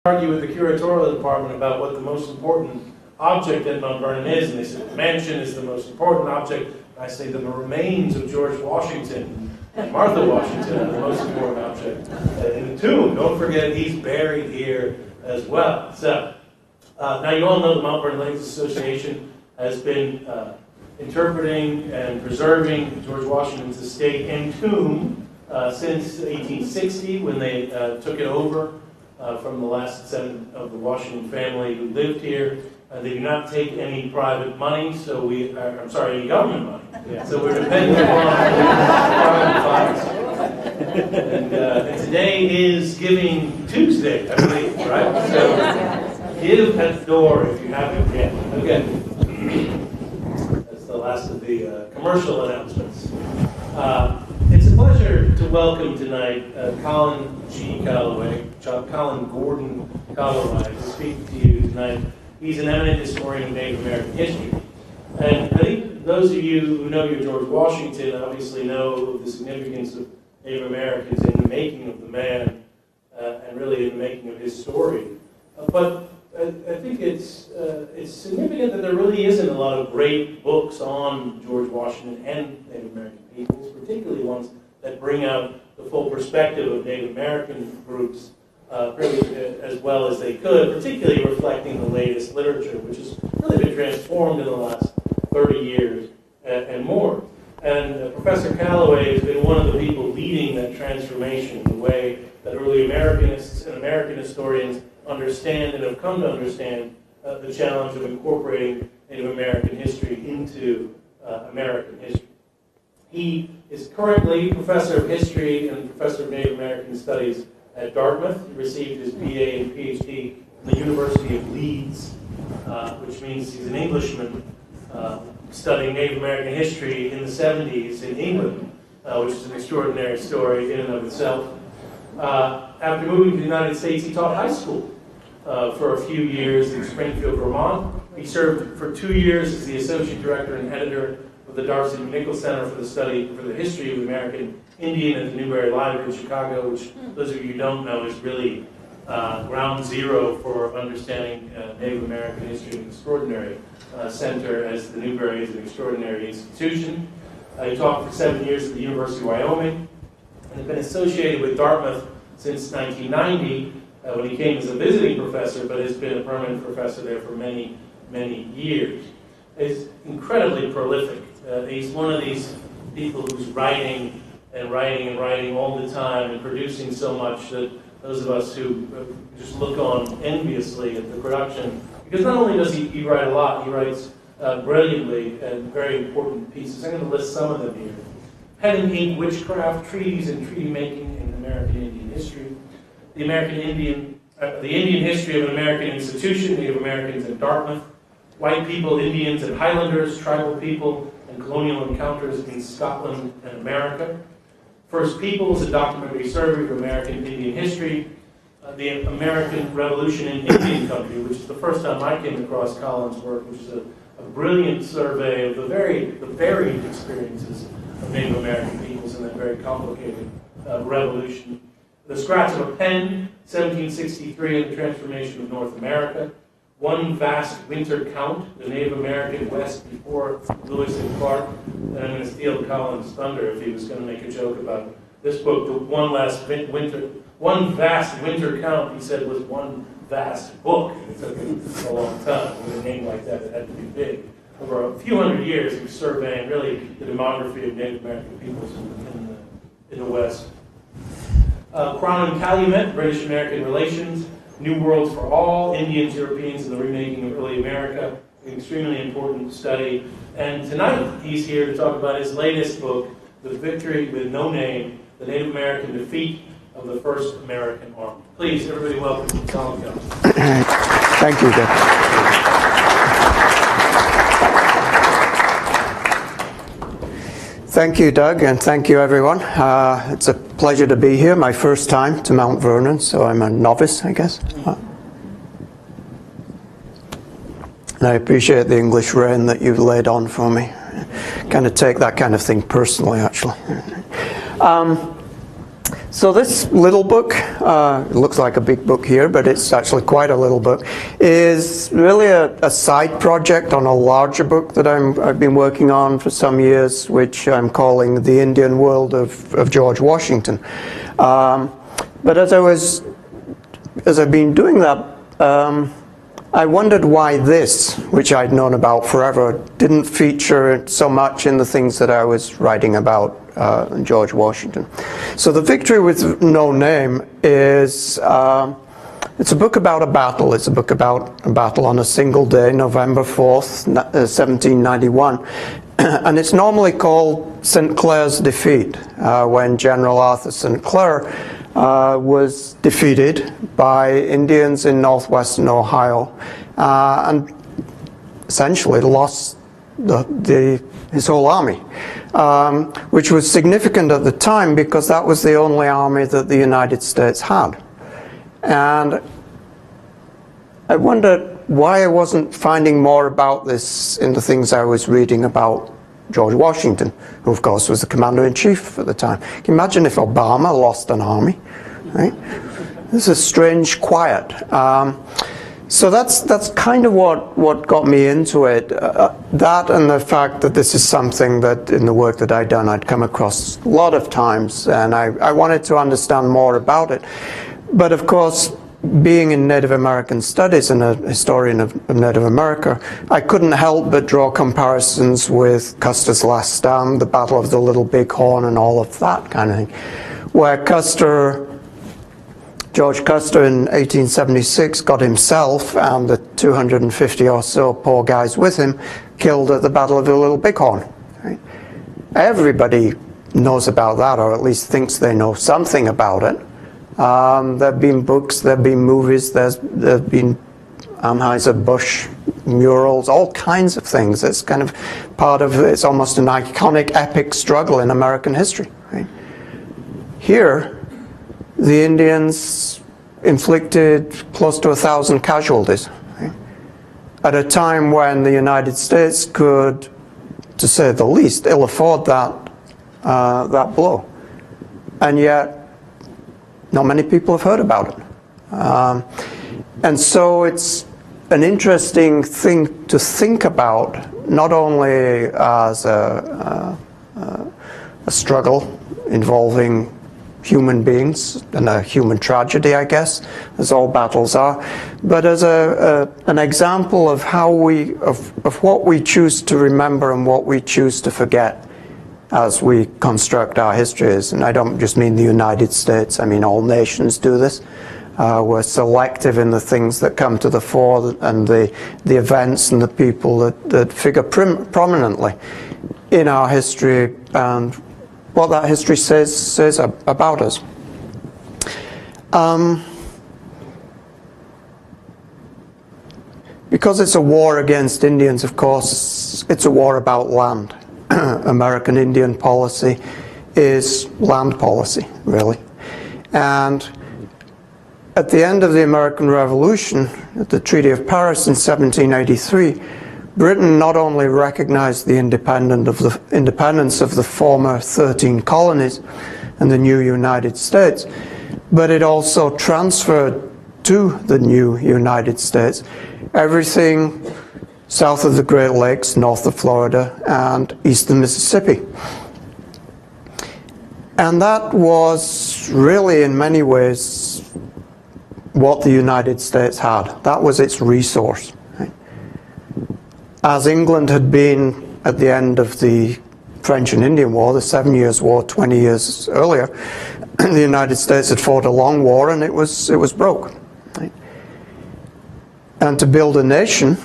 argue with the curatorial department about what the most important object at Mount Vernon is, and they said the mansion is the most important object. I say the remains of George Washington and Martha Washington are the most important object. In the tomb, don't forget he's buried here as well. So, now you all know the Mount Vernon Lakes Association has been interpreting and preserving George Washington's estate and tomb since 1860 when they took it over from the last 7 of the Washington family who lived here. They do not take any private money, so any government money. Yeah. So we're dependent upon private funds. And today is Giving Tuesday, I believe, right? So give at the door if you haven't yet. Okay. That's the last of the commercial announcements. It's a pleasure to welcome tonight Colin G. Calloway, Colin Gordon Calloway, to speak to you tonight. He's an eminent historian of Native American history. And I think those of you who know your George Washington obviously know the significance of Native Americans in the making of the man and really in the making of his story. But I think it's significant that there really isn't a lot of great books on George Washington and Native American peoples, particularly ones that bring out the full perspective of Native American groups as well as they could, particularly reflecting the latest literature, which has really been transformed in the last 30 years and more. And Professor Calloway has been one of the people leading that transformation, the way that early Americanists and American historians understand and have come to understand the challenge of incorporating Native American history into American history. He is currently Professor of History and Professor of Native American Studies at Dartmouth. He received his BA and PhD from the University of Leeds, which means he's an Englishman studying Native American history in the 70s in England, which is an extraordinary story in and of itself. After moving to the United States, he taught high school for a few years in Springfield, Vermont. He served for 2 years as the Associate Director and Editor of the Darcy McNichol Center for the History of the American Indian at the Newberry Library in Chicago, which those of you who don't know is really ground zero for understanding Native American history, an extraordinary center, as the Newberry is an extraordinary institution. He taught for 7 years at the University of Wyoming and has been associated with Dartmouth since 1990 when he came as a visiting professor, but has been a permanent professor there for many, many years. He's incredibly prolific. He's one of these people who's writing and writing and writing all the time and producing so much that those of us who just look on enviously at the production, because not only does he write a lot, he writes brilliantly and very important pieces. I'm going to list some of them here. Pen and Ink, Witchcraft, Treaties and Treaty Making in American Indian History, the Indian History of an American Institution, Native Americans in Dartmouth, White People, Indians and Highlanders, Tribal People and Colonial Encounters in Scotland and America, First Peoples, a documentary survey of American Indian history, the American Revolution in Indian Country, which is the first time I came across Colin's work, which is a brilliant survey of the varied experiences of Native American peoples in that very complicated revolution. The Scratch of a Pen, 1763, and the Transformation of North America. One Vast Winter Count, the Native American West before Lewis and Clark. And I'm going to steal Colin's thunder if he was going to make a joke about this book. The One Vast Winter Count, he said, was one vast book. It took him a long time. With a name like that, it had to be big. Over a few hundred years, he was surveying really the demography of Native American peoples in the West. Crown and Calumet, British American Relations. New Worlds for All, Indians, Europeans, and the Remaking of Early America, an extremely important study. And tonight, he's here to talk about his latest book, The Victory with No Name, The Native American Defeat of the First American Army. Please, everybody welcome Colin Calloway. Thank you, Doug. Thank you, Doug, and thank you, everyone. It's a pleasure to be here, my first time to Mount Vernon, so I'm a novice, I guess. And I appreciate the English rain that you've laid on for me. Kind of take that kind of thing personally, actually. So this little book, it looks like a big book here, but it's actually quite a little book, is really a side project on a larger book that I've been working on for some years, which I'm calling The Indian World of George Washington. But as I've been doing that, I wondered why this, which I'd known about forever, didn't feature so much in the things that I was writing about George Washington. So The Victory with No Name is, it's a book about a battle. It's a book about a battle on a single day, November 4th, 1791. And it's normally called St. Clair's Defeat, when General Arthur St. Clair was defeated by Indians in northwestern Ohio and essentially lost his whole army, which was significant at the time because that was the only army that the United States had. And I wondered why I wasn't finding more about this in the things I was reading about George Washington, who of course was the commander-in-chief at the time. Can you imagine if Obama lost an army, right? This is strange quiet. So that's kind of what got me into it. That and the fact that this is something that in the work that I'd done I'd come across a lot of times, and I wanted to understand more about it. But of course, being in Native American studies and a historian of Native America, I couldn't help but draw comparisons with Custer's Last Stand, the Battle of the Little Bighorn, and all of that kind of thing, where George Custer in 1876 got himself and the 250 or so poor guys with him killed at the Battle of the Little Bighorn. Right? Everybody knows about that, or at least thinks they know something about it. There have been books, there have been movies, there have been Anheuser-Busch murals, all kinds of things. It's kind of part of, it's almost an iconic epic struggle in American history. Right? Here, the Indians inflicted close to 1,000 casualties, right? At a time when the United States could, to say the least, ill afford that blow. And yet, not many people have heard about it. And so it's an interesting thing to think about, not only as a struggle involving human beings and a human tragedy, I guess, as all battles are, but as an example of how of what we choose to remember and what we choose to forget as we construct our histories. And I don't just mean the United States, I mean all nations do this. We're selective in the things that come to the fore and the events and the people that figure prominently in our history and what that history says about us. Because it's a war against Indians, of course, it's a war about land. American Indian policy is land policy, really. And at the end of the American Revolution, at the Treaty of Paris in 1783, Britain not only recognized the independence of the former 13 colonies and the new United States, but it also transferred to the new United States everything south of the Great Lakes, north of Florida, and eastern Mississippi. And that was really, in many ways, what the United States had. That was its resource. Right? As England had been at the end of the French and Indian War, the 7 Years' War 20 years earlier, the United States had fought a long war and it was broke. Right? And to build a nation,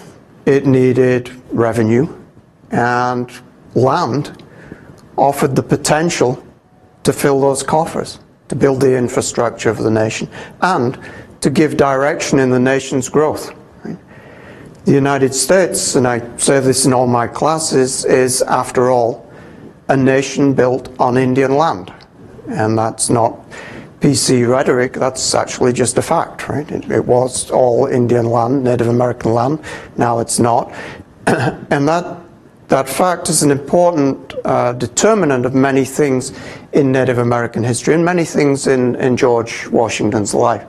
it needed revenue, and land offered the potential to fill those coffers, to build the infrastructure of the nation, and to give direction in the nation's growth. Right? The United States, and I say this in all my classes, is, after all, a nation built on Indian land. And that's not PC rhetoric, that's actually just a fact, right? It was all Indian land, Native American land, now it's not. And that fact is an important determinant of many things in Native American history and many things in George Washington's life.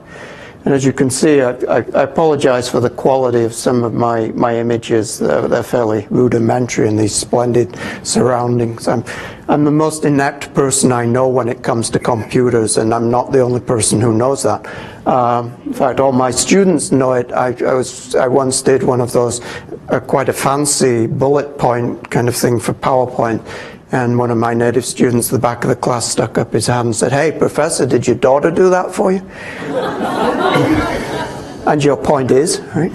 And as you can see, I apologize for the quality of some of my images. They're fairly rudimentary in these splendid surroundings. I'm the most inept person I know when it comes to computers, and I'm not the only person who knows that. In fact, all my students know it. I once did one of those, quite a fancy bullet point kind of thing for PowerPoint. And one of my native students at the back of the class stuck up his hand and said, "Hey, Professor, did your daughter do that for you?" And your point is, right?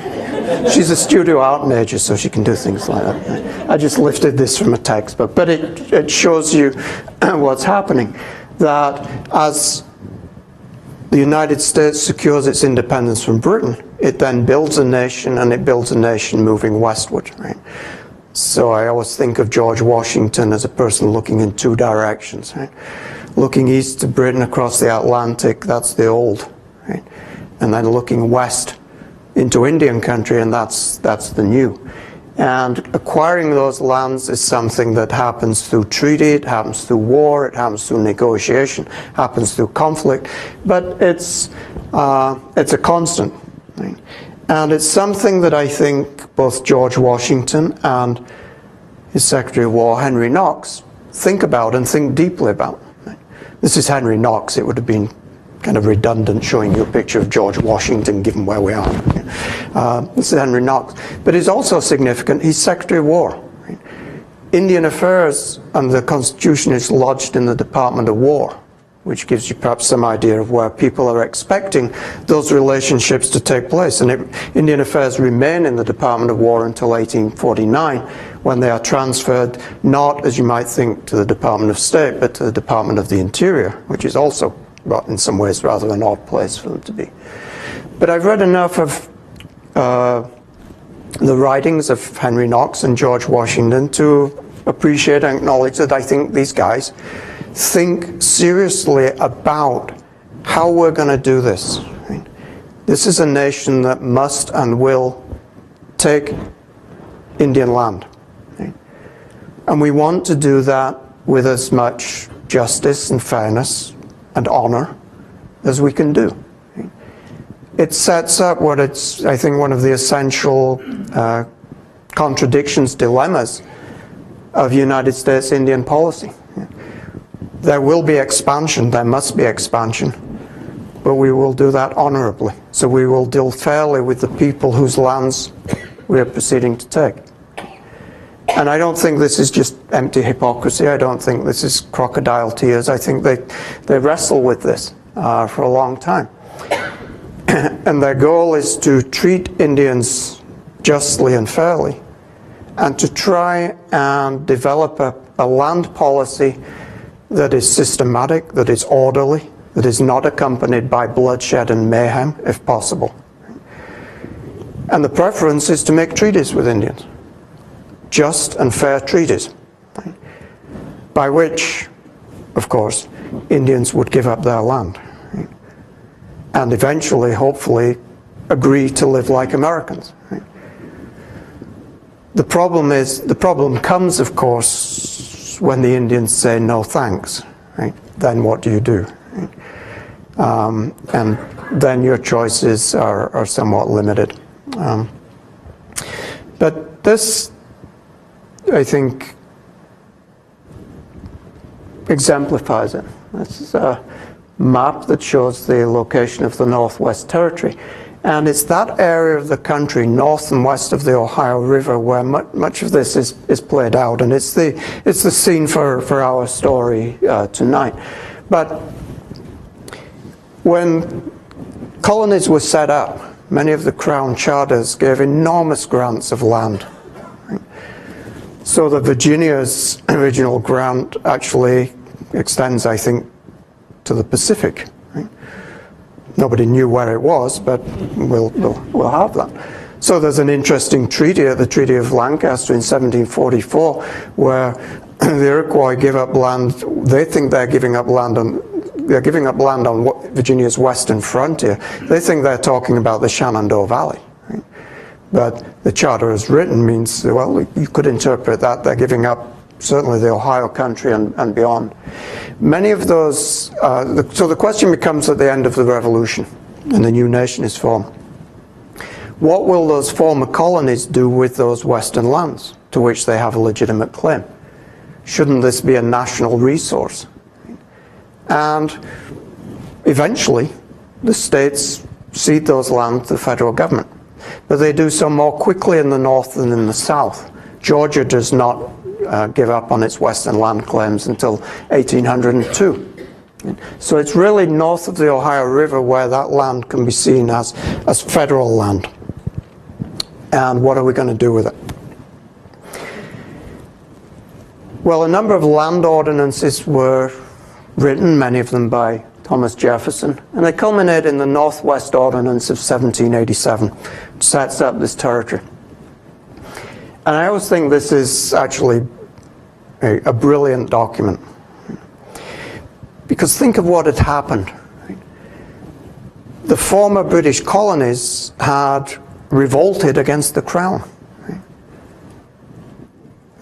She's a studio art major, so she can do things like that. I just lifted this from a textbook, but it shows you what's happening. That as the United States secures its independence from Britain, it then builds a nation, and it builds a nation moving westward, right? So I always think of George Washington as a person looking in two directions, right? Looking east to Britain across the Atlantic, that's the old, right? And then looking west into Indian country, and that's the new. And acquiring those lands is something that happens through treaty, it happens through war, it happens through negotiation, happens through conflict, but it's a constant, right? And it's something that I think both George Washington and his Secretary of War, Henry Knox, think about and think deeply about. This is Henry Knox. It would have been kind of redundant showing you a picture of George Washington, given where we are. This is Henry Knox. But it's also significant, he's Secretary of War. Indian Affairs and the Constitution is lodged in the Department of War, which gives you perhaps some idea of where people are expecting those relationships to take place. And Indian Affairs remain in the Department of War until 1849, when they are transferred not, as you might think, to the Department of State, but to the Department of the Interior, which is also, well, in some ways, rather an odd place for them to be. But I've read enough of the writings of Henry Knox and George Washington to appreciate and acknowledge that I think these guys think seriously about how we're going to do this. Right? This is a nation that must and will take Indian land. Right? And we want to do that with as much justice and fairness and honor as we can do. Right? It sets up what it's, I think, one of the essential contradictions, dilemmas of United States Indian policy. There will be expansion, there must be expansion, but we will do that honorably. So we will deal fairly with the people whose lands we are proceeding to take. And I don't think this is just empty hypocrisy. I don't think this is crocodile tears. I think they wrestle with this for a long time. And their goal is to treat Indians justly and fairly, and to try and develop a land policy that is systematic, that is orderly, that is not accompanied by bloodshed and mayhem, if possible. And the preference is to make treaties with Indians. Just and fair treaties. By which, of course, Indians would give up their land. And eventually, hopefully, agree to live like Americans. The problem comes, of course, when the Indians say no thanks, right? Then what do you do? Right? And then your choices are somewhat limited. But this, I think, exemplifies it. This is a map that shows the location of the Northwest Territory. And it's that area of the country, north and west of the Ohio River, where much of this is played out. And it's the scene for our story tonight. But when colonies were set up, many of the Crown charters gave enormous grants of land. So the Virginia's original grant actually extends, I think, to the Pacific. Nobody knew where it was, but we'll have that. So there's an interesting treaty, the Treaty of Lancaster in 1744, where the Iroquois give up land. They think they're giving up land on Virginia's western frontier. They think they're talking about the Shenandoah Valley. Right? But the charter as written means, well, you could interpret that they're giving up certainly the Ohio country and beyond. Many of those, so the question becomes at the end of the revolution and the new nation is formed. What will those former colonies do with those western lands to which they have a legitimate claim? Shouldn't this be a national resource? And eventually, the states cede those lands to the federal government. But they do so more quickly in the north than in the south. Georgia does not give up on its western land claims until 1802. So it's really north of the Ohio River where that land can be seen as federal land. And what are we going to do with it? Well, a number of land ordinances were written, many of them by Thomas Jefferson, and they culminate in the Northwest Ordinance of 1787, which sets up this territory. And I always think this is actually a brilliant document. Because think of what had happened. The former British colonies had revolted against the crown.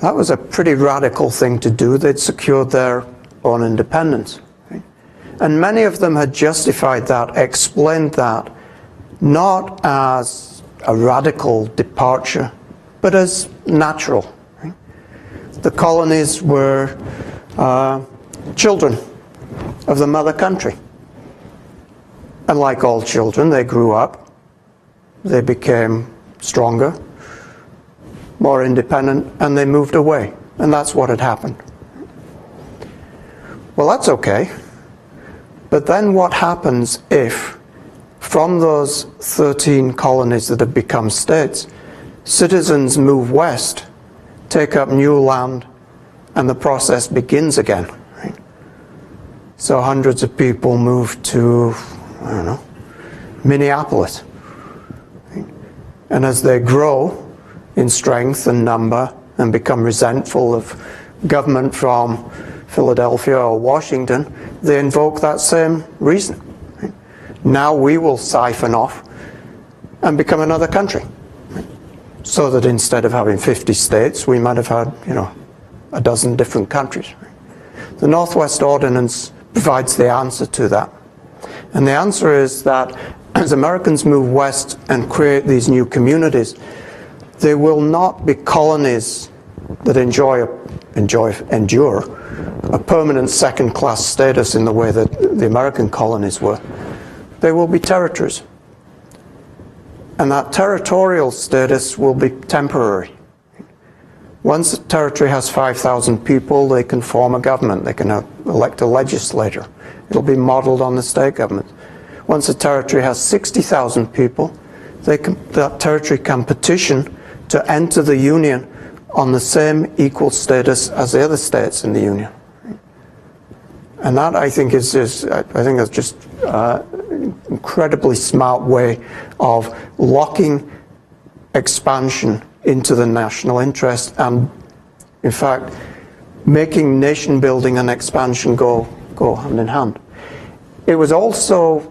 That was a pretty radical thing to do. They'd secured their own independence. And many of them had justified that, explained that, not as a radical departure, but as natural. The colonies were children of the mother country. And like all children, they grew up, they became stronger, more independent, and they moved away. And that's what had happened. Well, that's okay. But then what happens if, from those 13 colonies that have become states, citizens move west, take up new land, and the process begins again? Right? So hundreds of people move to, I don't know, Minneapolis. Right? And as they grow in strength and number and become resentful of government from Philadelphia or Washington, they invoke that same reason. Right? Now we will siphon off and become another country. Right? So that instead of having 50 states, we might have had, a dozen different countries. Right? The Northwest Ordinance provides the answer to that. And the answer is that as Americans move west and create these new communities, they will not be colonies that endure a permanent second-class status in the way that the American colonies were. They will be territories. And that territorial status will be temporary. Once a territory has 5,000 people, they can form a government. They can elect a legislature. It'll be modeled on the state government. Once a territory has 60,000 people, that territory can petition to enter the Union on the same equal status as the other states in the Union. And that, I think, is just an incredibly smart way of locking expansion into the national interest and, in fact, making nation building and expansion go hand in hand. It was also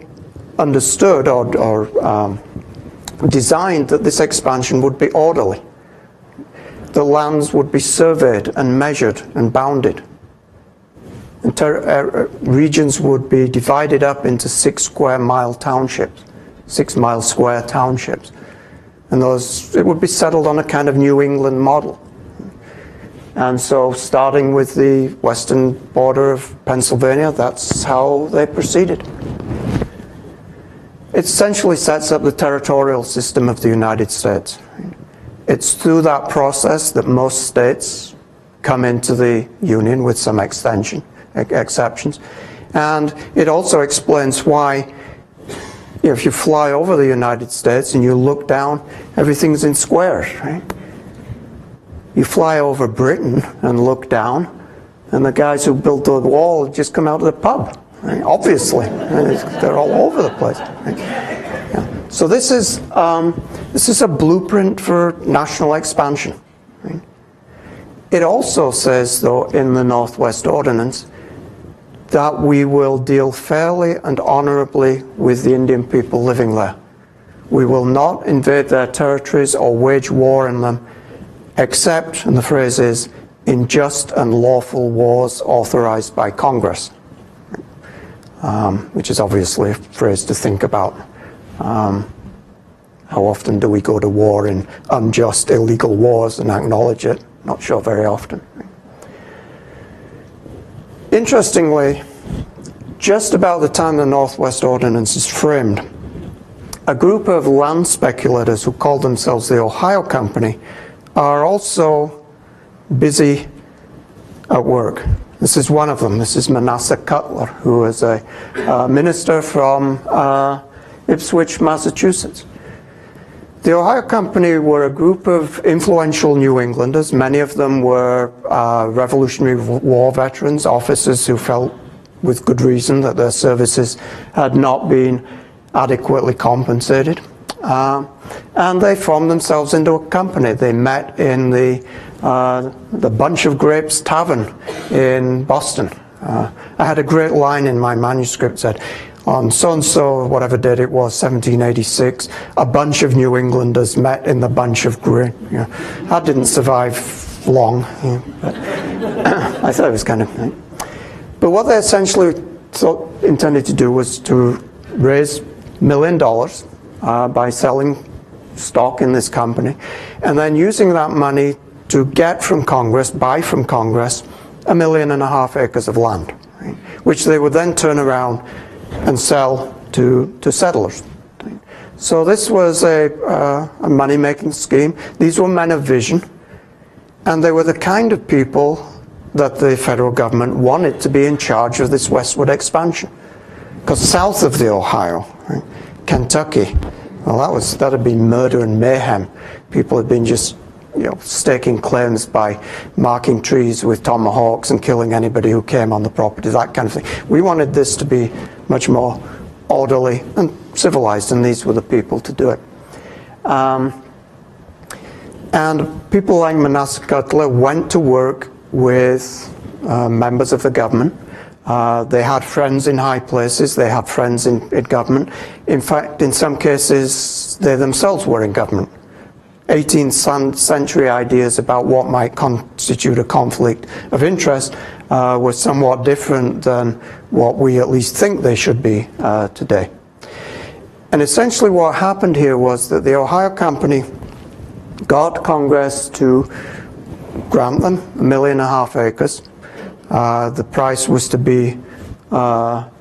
understood or designed that this expansion would be orderly. The lands would be surveyed and measured and bounded. And regions would be divided up into 6 square mile townships, 6 mile square townships. And it would be settled on a kind of New England model. And so starting with the western border of Pennsylvania, that's how they proceeded. It essentially sets up the territorial system of the United States. It's through that process that most states come into the Union with some exceptions. And it also explains why, if you fly over the United States and you look down, everything's in squares, right? You fly over Britain and look down, and the guys who built the wall just come out of the pub, right? Obviously. They're all over the place. Right? Yeah. So this is a blueprint for national expansion. Right? It also says, though, in the Northwest Ordinance, that we will deal fairly and honorably with the Indian people living there. We will not invade their territories or wage war in them, except, and the phrase is, in just and lawful wars authorized by Congress, which is obviously a phrase to think about. How often do we go to war in unjust, illegal wars and acknowledge it? Not sure very often. Interestingly, just about the time the Northwest Ordinance is framed, a group of land speculators who call themselves the Ohio Company are also busy at work. This is one of them. This is Manasseh Cutler, who is a minister from Ipswich, Massachusetts. The Ohio Company were a group of influential New Englanders. Many of them were Revolutionary War veterans, officers who felt with good reason that their services had not been adequately compensated. And they formed themselves into a company. They met in the Bunch of Grapes Tavern in Boston. I had a great line in my manuscript that said, on so-and-so, whatever date it was, 1786, a bunch of New Englanders met in the Bunch of Grapes. That didn't survive long, but I thought it was kind of neat. But what they essentially intended to do was to raise $1 million by selling stock in this company, and then using that money to get from Congress, buy from Congress, 1.5 million acres of land, right, which they would then turn around and sell to settlers. So this was a money-making scheme. These were men of vision, and they were the kind of people that the federal government wanted to be in charge of this westward expansion. Because south of the Ohio, right, Kentucky, well, that had been murder and mayhem. People had been just, staking claims by marking trees with tomahawks and killing anybody who came on the property, that kind of thing. We wanted this to be much more orderly and civilized, and these were the people to do it. And people like Manasseh Cutler went to work with members of the government. They had friends in high places, they had friends in government. In fact, in some cases, they themselves were in government. 18th century ideas about what might constitute a conflict of interest were somewhat different than what we at least think they should be today. And essentially what happened here was that the Ohio Company got Congress to grant them 1.5 million acres. The price was to be $1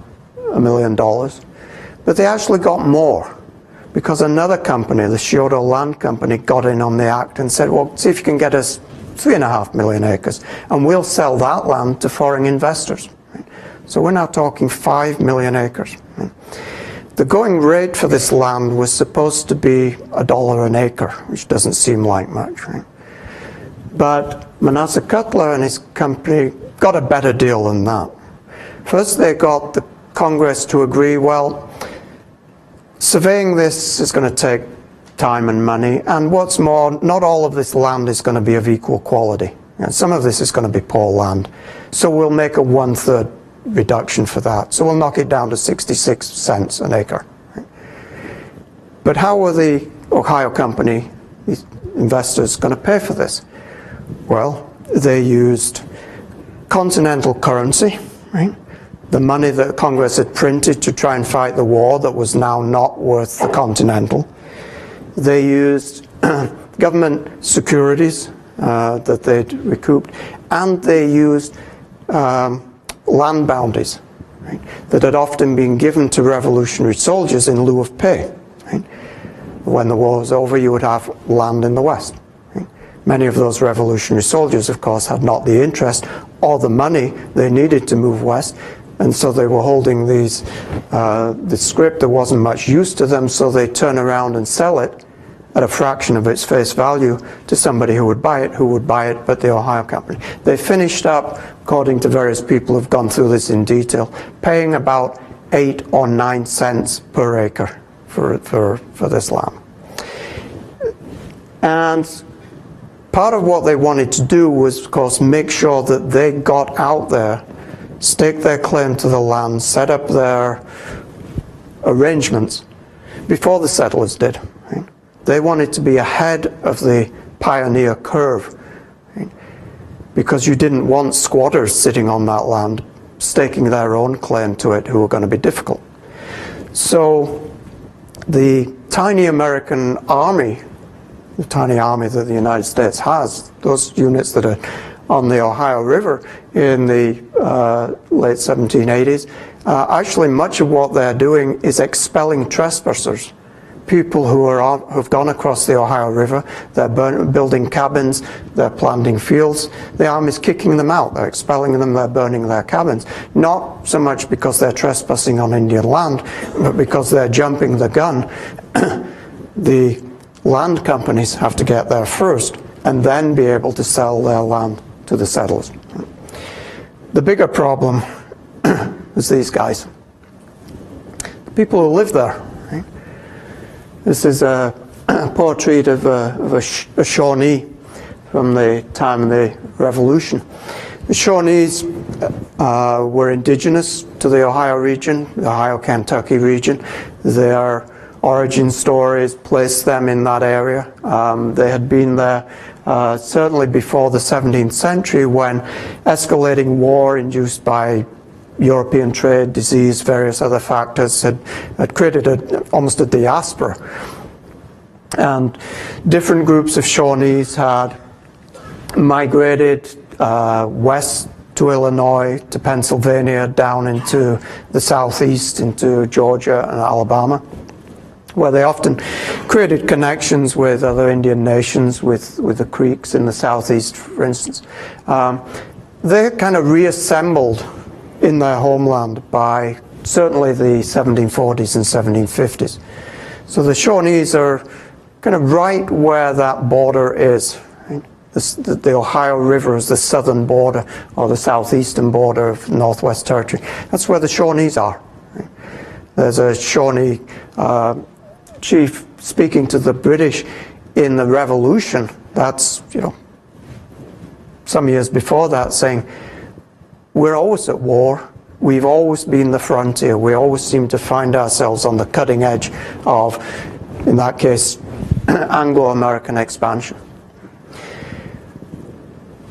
million. But they actually got more, because another company, the Scioto Land Company, got in on the act and said, well, see if you can get us 3.5 million acres, and we'll sell that land to foreign investors. So we're now talking 5 million acres. The going rate for this land was supposed to be $1 an acre, which doesn't seem like much, right? But Manasseh Cutler and his company got a better deal than that. First, they got the Congress to agree, well, surveying this is going to take time and money, and what's more, not all of this land is going to be of equal quality. Some of this is going to be poor land. So we'll make a 1/3 reduction for that. So we'll knock it down to 66 cents an acre. But how were the Ohio Company, these investors, going to pay for this? Well, they used continental currency, right? The money that Congress had printed to try and fight the war that was now not worth the continental. They used government securities that they'd recouped, and they used land bounties, right, that had often been given to revolutionary soldiers in lieu of pay. Right? When the war was over, you would have land in the West. Right? Many of those revolutionary soldiers, of course, had not the interest or the money they needed to move west, and so they were holding these the scrip that wasn't much use to them, so they turn around and sell it at a fraction of its face value to somebody who would buy it, but the Ohio Company. They finished up, according to various people who've gone through this in detail, paying about 8 or 9 cents per acre for this land. And part of what they wanted to do was, of course, make sure that they got out there, staked their claim to the land, set up their arrangements before the settlers did. Right? They wanted to be ahead of the pioneer curve, right? Because you didn't want squatters sitting on that land, staking their own claim to it, who were going to be difficult. So the tiny American army, the tiny army that the United States has, those units that are on the Ohio River in the late 1780s, actually much of what they're doing is expelling trespassers, people who've gone across the Ohio River. They're building cabins, they're planting fields. The army's kicking them out, they're expelling them, they're burning their cabins. Not so much because they're trespassing on Indian land, but because they're jumping the gun. The land companies have to get there first and then be able to sell their land to the settlers. The bigger problem is these guys, the people who live there. Right? This is a portrait of a Shawnee from the time of the Revolution. The Shawnees were indigenous to the Ohio region, the Ohio-Kentucky region. Their origin stories place them in that area. They had been there certainly before the 17th century, when escalating war induced by European trade, disease, various other factors had created almost a diaspora. And different groups of Shawnees had migrated west to Illinois, to Pennsylvania, down into the southeast, into Georgia and Alabama, where they often created connections with other Indian nations, with the Creeks in the southeast, for instance. They kind of reassembled in their homeland by certainly the 1740s and 1750s. So the Shawnees are kind of right where that border is. Right? The Ohio River is the southern border, or the southeastern border of the Northwest Territory. That's where the Shawnees are. Right? There's a Shawnee chief speaking to the British in the Revolution. That's, some years before that, saying, we're always at war. We've always been the frontier. We always seem to find ourselves on the cutting edge of, in that case, Anglo-American expansion.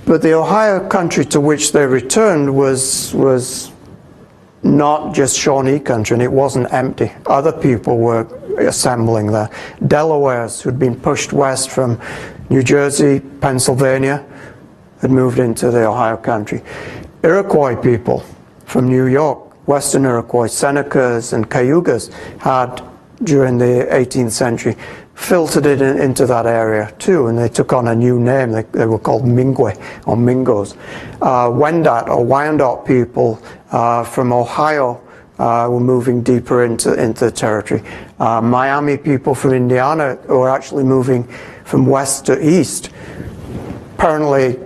But the Ohio country to which they returned was not just Shawnee country, and it wasn't empty. Other people were assembling there. Delawares, who'd been pushed west from New Jersey, Pennsylvania, had moved into the Ohio country. Iroquois people from New York, Western Iroquois, Senecas and Cayugas, had, during the 18th century, filtered it into that area too, and they took on a new name. They were called Mingwe, or Mingos. Wendat, or Wyandot people from Ohio were moving deeper into the territory. Miami people from Indiana were actually moving from west to east, apparently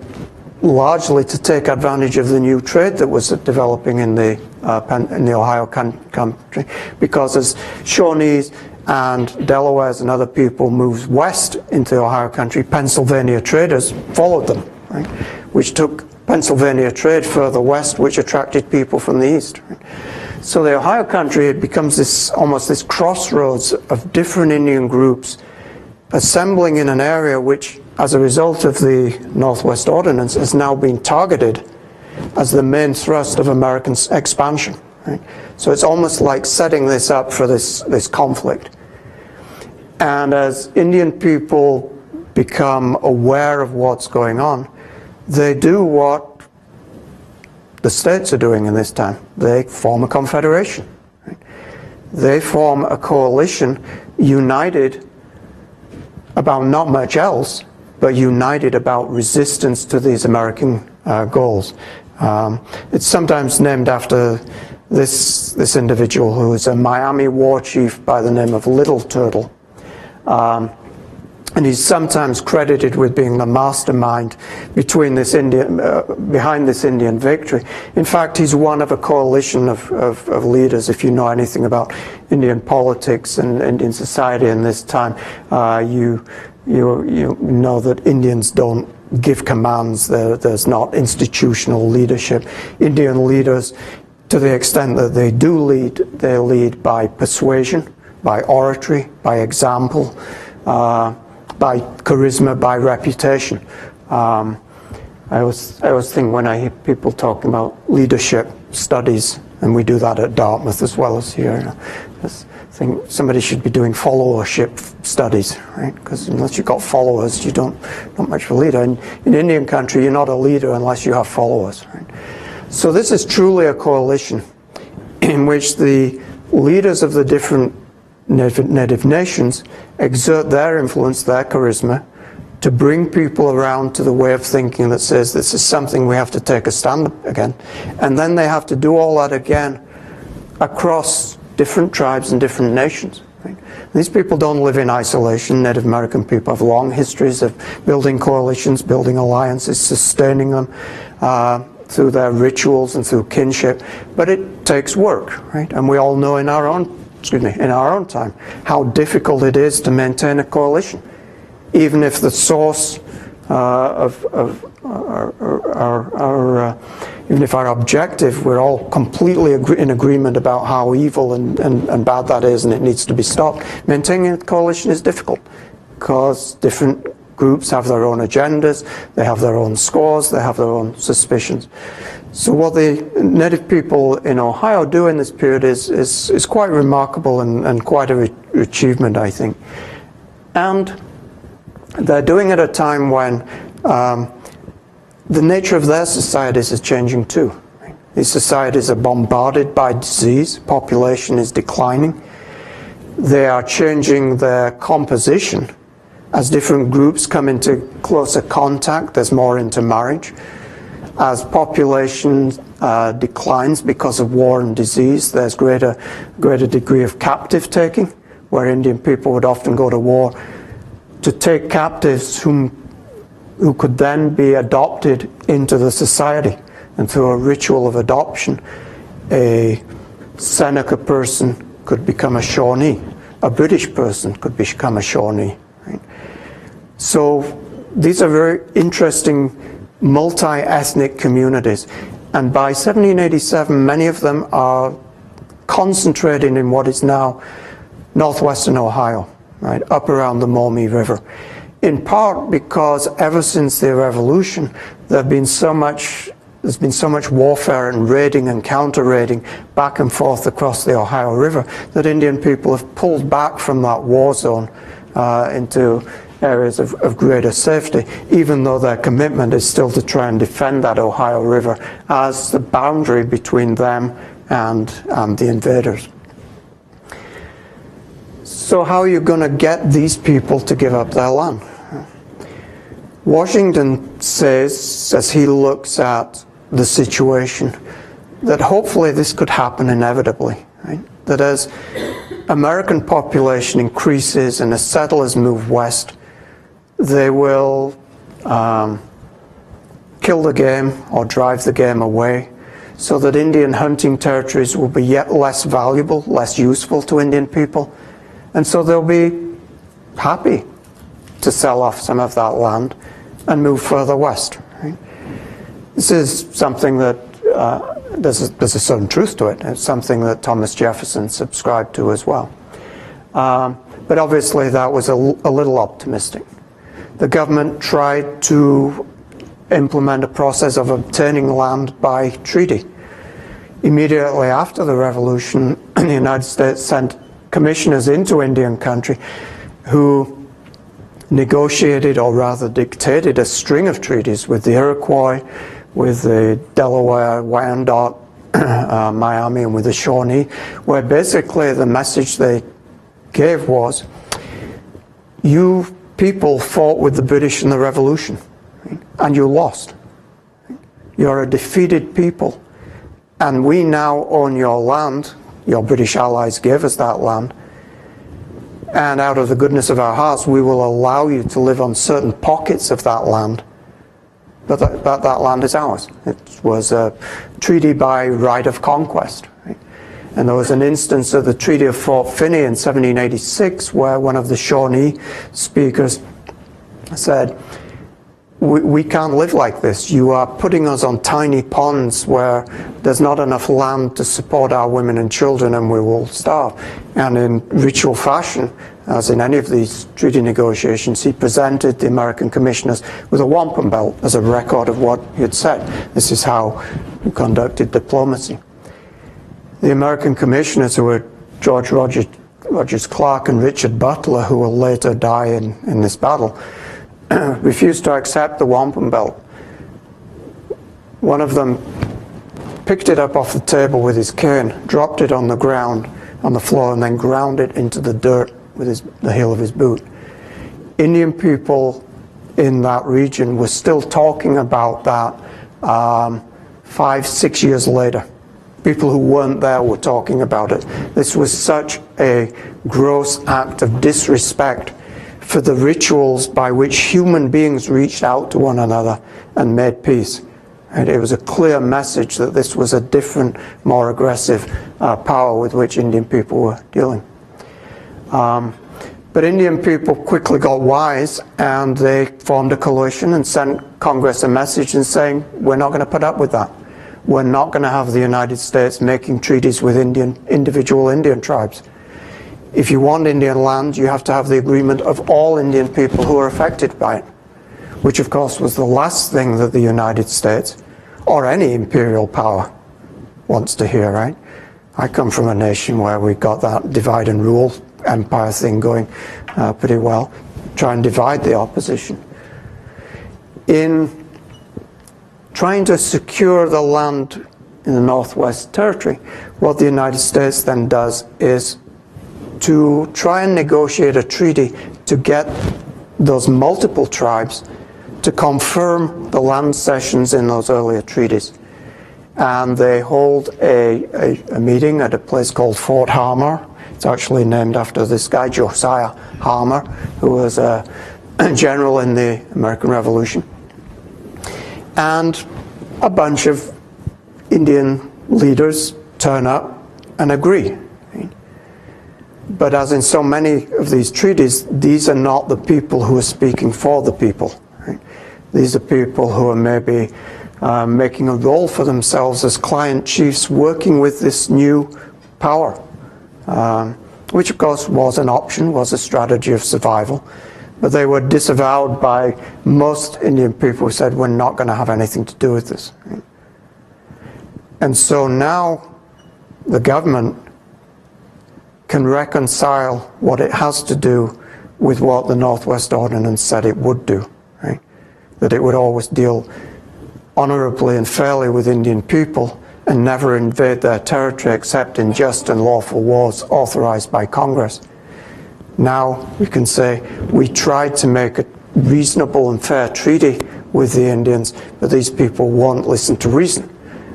largely to take advantage of the new trade that was developing in the Ohio country, because as Shawnees and Delawares and other people moved west into the Ohio country, Pennsylvania traders followed them, right? Which took Pennsylvania trade further west, which attracted people from the east. Right? So the Ohio country, it becomes almost this crossroads of different Indian groups assembling in an area which, as a result of the Northwest Ordinance, has now been targeted as the main thrust of American expansion. Right? So it's almost like setting this up for this conflict. And as Indian people become aware of what's going on, they do what the states are doing in this time. They form a confederation. Right? They form a coalition united about not much else, but united about resistance to these American goals. It's sometimes named after this individual, who is a Miami war chief by the name of Little Turtle. And he's sometimes credited with being the mastermind behind this Indian victory. In fact, he's one of a coalition of leaders. If you know anything about Indian politics and Indian society in this time, you know that Indians don't give commands. There's not institutional leadership. Indian leaders, to the extent that they do lead, they lead by persuasion, by oratory, by example, by charisma, by reputation. I always think when I hear people talking about leadership studies, and we do that at Dartmouth as well as here, I think somebody should be doing followership studies, right? Because unless you've got followers, you don't much of a leader. And in Indian country, you're not a leader unless you have followers, right? So this is truly a coalition in which the leaders of the different native nations exert their influence, their charisma, to bring people around to the way of thinking that says this is something we have to take a stand again. And then they have to do all that again across different tribes and different nations. Right? These people don't live in isolation. Native American people have long histories of building coalitions, building alliances, sustaining them through their rituals and through kinship. But it takes work, right? And we all know in our own time how difficult it is to maintain a coalition. Even if the source even if our objective, we're all completely in agreement about how evil and bad that is and it needs to be stopped, maintaining a coalition is difficult because different groups have their own agendas, they have their own scores, they have their own suspicions. So what the native people in Ohio do in this period is quite remarkable and quite an achievement, I think. And they're doing it at a time when the nature of their societies is changing too. These societies are bombarded by disease, population is declining. They are changing their composition as different groups come into closer contact. There's more intermarriage. As population declines because of war and disease, there's greater degree of captive taking, where Indian people would often go to war to take captives who could then be adopted into the society. And through a ritual of adoption, a Seneca person could become a Shawnee. A British person could become a Shawnee. Right? So these are very interesting multi-ethnic communities. And by 1787, many of them are concentrating in what is now northwestern Ohio. Right, up around the Maumee River, in part because ever since the Revolution, there's been so much warfare and raiding and counter-raiding back and forth across the Ohio River that Indian people have pulled back from that war zone into areas of greater safety, even though their commitment is still to try and defend that Ohio River as the boundary between them and the invaders. So how are you going to get these people to give up their land? Washington says, as he looks at the situation, that hopefully this could happen inevitably. Right? That as American population increases and as settlers move west, they will kill the game or drive the game away, so that Indian hunting territories will be yet less valuable, less useful to Indian people. And so they'll be happy to sell off some of that land and move further west. Right? This is something that, there's a certain truth to it. It's something that Thomas Jefferson subscribed to as well. But obviously that was a little optimistic. The government tried to implement a process of obtaining land by treaty. Immediately after the Revolution, the United States sent commissioners into Indian country who negotiated, or rather dictated, a string of treaties with the Iroquois, with the Delaware, Wyandot, Miami, and with the Shawnee, where basically the message they gave was, you people fought with the British in the Revolution, right? And you lost. You're a defeated people, and we now own your land. Your British allies gave us that land, and out of the goodness of our hearts, we will allow you to live on certain pockets of that land, but that land is ours. It was a treaty by right of conquest. Right? And there was an instance of the Treaty of Fort Finney in 1786 where one of the Shawnee speakers said, we can't live like this. You are putting us on tiny ponds where there's not enough land to support our women and children, and we will starve. And in ritual fashion, as in any of these treaty negotiations, he presented the American commissioners with a wampum belt as a record of what he had said. This is how he conducted diplomacy. The American commissioners, who were George Rogers Clark and Richard Butler, who will later die in this battle, refused to accept the wampum belt. One of them picked it up off the table with his cane, dropped it on the ground, on the floor, and then ground it into the dirt with the heel of his boot. Indian people in that region were still talking about that 5-6 years later. People who weren't there were talking about it. This was such a gross act of disrespect for the rituals by which human beings reached out to one another and made peace. And it was a clear message that this was a different, more aggressive power with which Indian people were dealing. But Indian people quickly got wise, and they formed a coalition and sent Congress a message and saying, we're not going to put up with that. We're not going to have the United States making treaties with individual Indian tribes. If you want Indian land, you have to have the agreement of all Indian people who are affected by it, which of course was the last thing that the United States or any imperial power wants to hear, right? I come from a nation where we got that divide and rule empire thing going pretty well. Try and divide the opposition. In trying to secure the land in the Northwest Territory, what the United States then does is to try and negotiate a treaty to get those multiple tribes to confirm the land cessions in those earlier treaties. And they hold a meeting at a place called Fort Harmar. It's actually named after this guy, Josiah Harmar, who was a general in the American Revolution. And a bunch of Indian leaders turn up and agree. But as in so many of these treaties, these are not the people who are speaking for the people. Right? These are people who are maybe making a role for themselves as client chiefs working with this new power, which of course was an option, was a strategy of survival. But they were disavowed by most Indian people who said, we're not going to have anything to do with this. Right? And so now the government can reconcile what it has to do with what the Northwest Ordinance said it would do, right? That it would always deal honorably and fairly with Indian people and never invade their territory except in just and lawful wars authorized by Congress. Now we can say we tried to make a reasonable and fair treaty with the Indians, but these people won't listen to reason,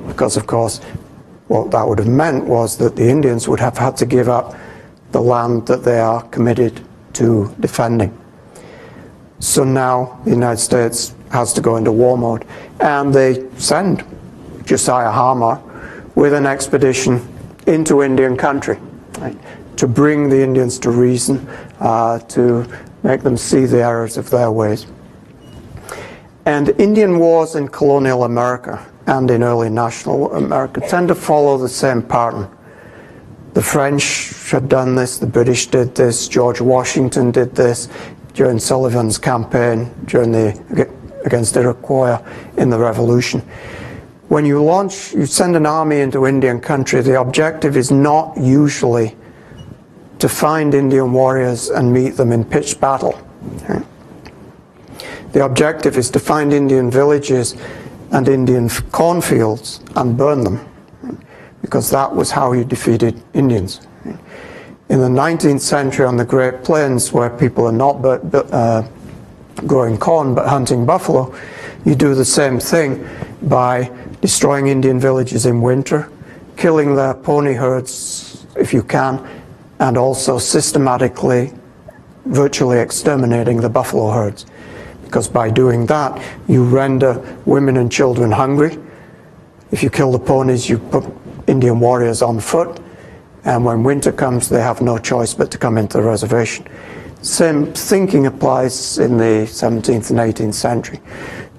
because of course what that would have meant was that the Indians would have had to give up the land that they are committed to defending. So now the United States has to go into war mode, and they send Josiah Harmar with an expedition into Indian country, right, to bring the Indians to reason, to make them see the errors of their ways. And Indian wars in colonial America and in early national America tend to follow the same pattern. The French had done this, the British did this, George Washington did this during Sullivan's campaign against Iroquois in the Revolution. When you send an army into Indian country, the objective is not usually to find Indian warriors and meet them in pitched battle. Okay? The objective is to find Indian villages and Indian cornfields and burn them, because that was how you defeated Indians. In the 19th century on the Great Plains, where people are not growing corn but hunting buffalo, you do the same thing by destroying Indian villages in winter, killing their pony herds if you can, and also systematically, virtually exterminating the buffalo herds. Because by doing that, you render women and children hungry. If you kill the ponies, you put Indian warriors on foot, and when winter comes, they have no choice but to come into the reservation. Same thinking applies in the 17th and 18th century.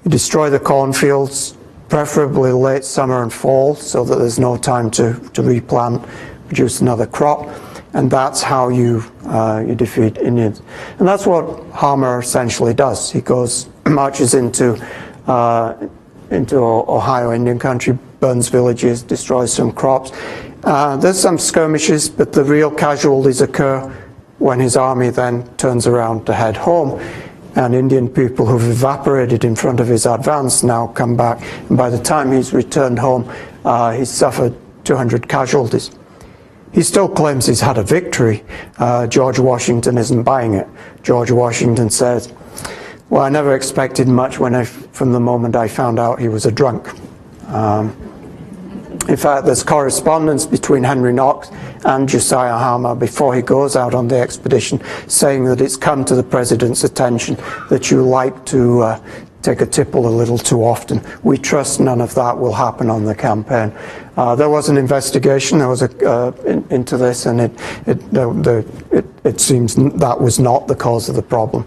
You destroy the cornfields, preferably late summer and fall, so that there's no time to replant, produce another crop, and that's how you defeat Indians. And that's what Harmer essentially does. He marches into Ohio Indian country, burns villages, destroys some crops. There's some skirmishes, but the real casualties occur when his army then turns around to head home, and Indian people who've evaporated in front of his advance now come back, and by the time he's returned home, he's suffered 200 casualties. He still claims he's had a victory. George Washington isn't buying it. George Washington says, well, I never expected much from the moment I found out he was a drunk. In fact, there's correspondence between Henry Knox and Josiah Harmer before he goes out on the expedition, saying that it's come to the president's attention that you like to take a tipple a little too often. We trust none of that will happen on the campaign. There was an investigation into this, and it seems that was not the cause of the problem.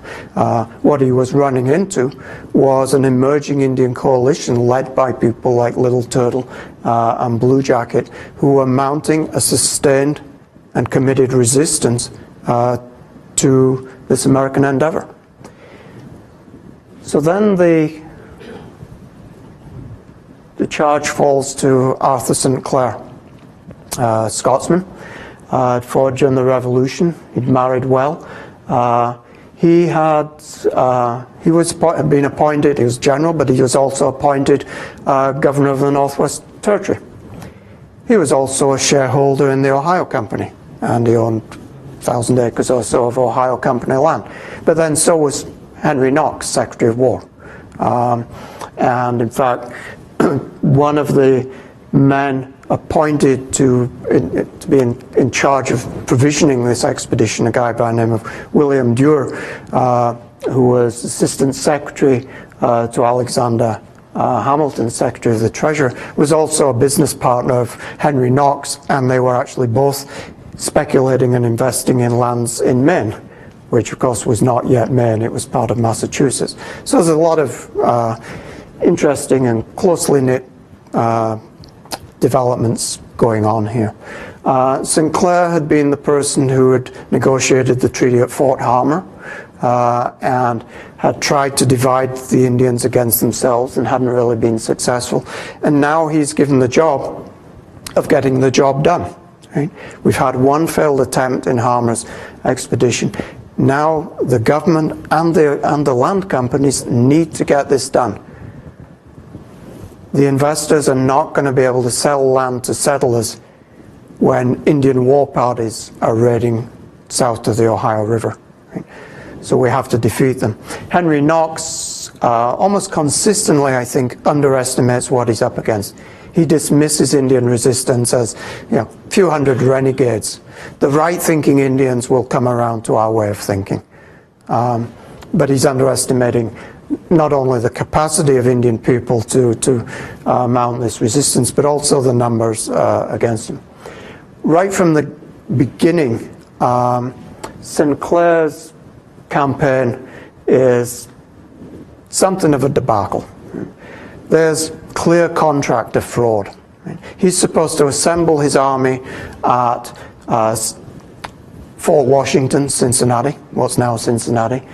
What he was running into was an emerging Indian coalition led by people like Little Turtle and Blue Jacket, who were mounting a sustained and committed resistance to this American endeavor. So then the charge falls to Arthur St. Clair, Scotsman. Fought during the Revolution. He'd married well. He had been appointed. He was general, but he was also appointed governor of the Northwest Territory. He was also a shareholder in the Ohio Company, and he owned 1,000 acres or so of Ohio Company land. But then so was Henry Knox, Secretary of War. And in fact, one of the men appointed to be in charge of provisioning this expedition, a guy by the name of William Dewar, who was Assistant Secretary to Alexander Hamilton, Secretary of the Treasury, was also a business partner of Henry Knox, and they were actually both speculating and investing in lands in Maine, which of course was not yet Maine, it was part of Massachusetts. So there's a lot of interesting and closely knit developments going on here. St. Clair had been the person who had negotiated the treaty at Fort Harmer and had tried to divide the Indians against themselves and hadn't really been successful. And now he's given the job of getting the job done. Right? We've had one failed attempt in Harmer's expedition. Now the government and the land companies need to get this done. The investors are not going to be able to sell land to settlers when Indian war parties are raiding south of the Ohio River. Right? So we have to defeat them. Henry Knox almost consistently, I think, underestimates what he's up against. He dismisses Indian resistance as, a few hundred renegades. The right-thinking Indians will come around to our way of thinking. But he's underestimating not only the capacity of Indian people to mount this resistance, but also the numbers against them. Right from the beginning, St. Clair's campaign is something of a debacle. There's clear contractor fraud. He's supposed to assemble his army at Fort Washington, Cincinnati, what's now Cincinnati.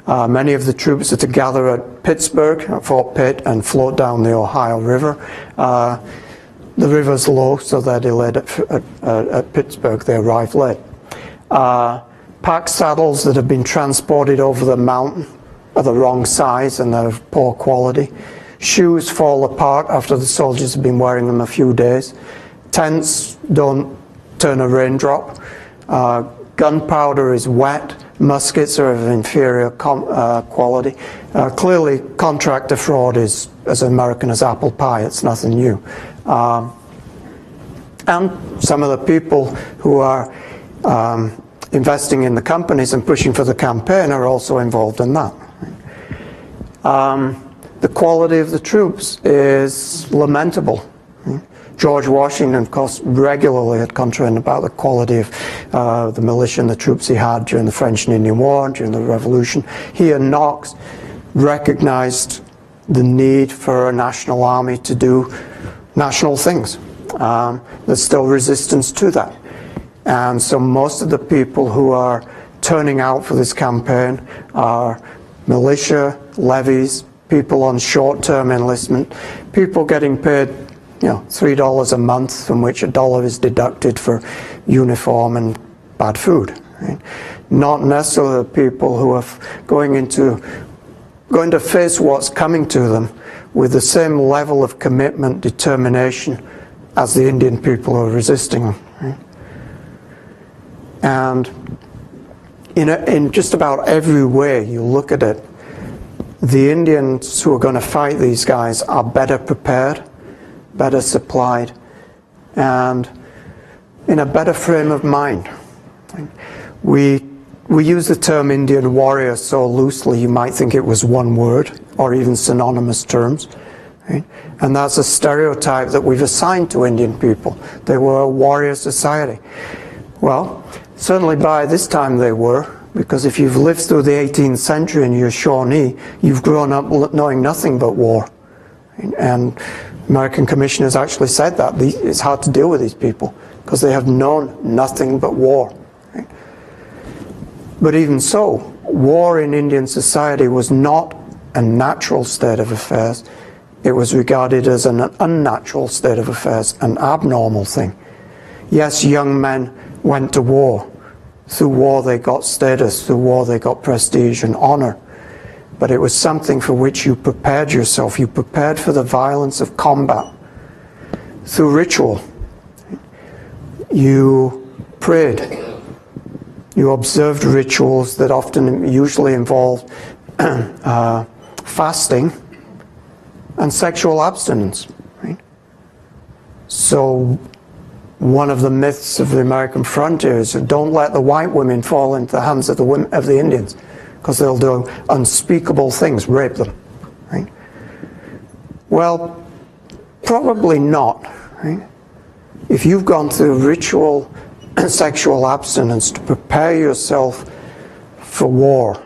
Many of the troops are to gather at Pittsburgh, at Fort Pitt, and float down the Ohio River. The river's low, so they're delayed at Pittsburgh. They arrive late. Pack saddles that have been transported over the mountain are the wrong size and they're of poor quality. Shoes fall apart after the soldiers have been wearing them a few days. Tents don't turn a raindrop. Gunpowder is wet. Muskets are of inferior quality. Clearly, contractor fraud is as American as apple pie. It's nothing new. And some of the people who are investing in the companies and pushing for the campaign are also involved in that. The quality of the troops is lamentable. George Washington, of course, regularly had complained about the quality of the militia and the troops he had during the French and Indian War, during the Revolution. He and Knox recognized the need for a national army to do national things. There's still resistance to that. And so most of the people who are turning out for this campaign are militia, levies, people on short-term enlistment, people getting paid, $3 a month, from which $1 is deducted for uniform and bad food. Right? Not necessarily the people who are going to face what's coming to them with the same level of commitment, determination as the Indian people who are resisting. Right? And in just about every way you look at it, the Indians who are going to fight these guys are better prepared, better supplied, and in a better frame of mind. We use the term Indian warrior so loosely you might think it was one word or even synonymous terms. Right? And that's a stereotype that we've assigned to Indian people. They were a warrior society. Well, certainly by this time they were, because if you've lived through the 18th century and you're Shawnee, you've grown up knowing nothing but war. And American commissioners actually said that. It's hard to deal with these people because they have known nothing but war. Right? But even so, war in Indian society was not a natural state of affairs. It was regarded as an unnatural state of affairs, an abnormal thing. Yes, young men went to war. Through war they got status, through war they got prestige and honor. But it was something for which you prepared yourself. You prepared for the violence of combat. Through ritual, you prayed. You observed rituals that usually involved fasting and sexual abstinence. Right? So one of the myths of the American frontier is don't let the white women fall into the hands of the Indians, because they'll do unspeakable things, rape them. Right? Well, probably not. Right? If you've gone through ritual sexual abstinence to prepare yourself for war,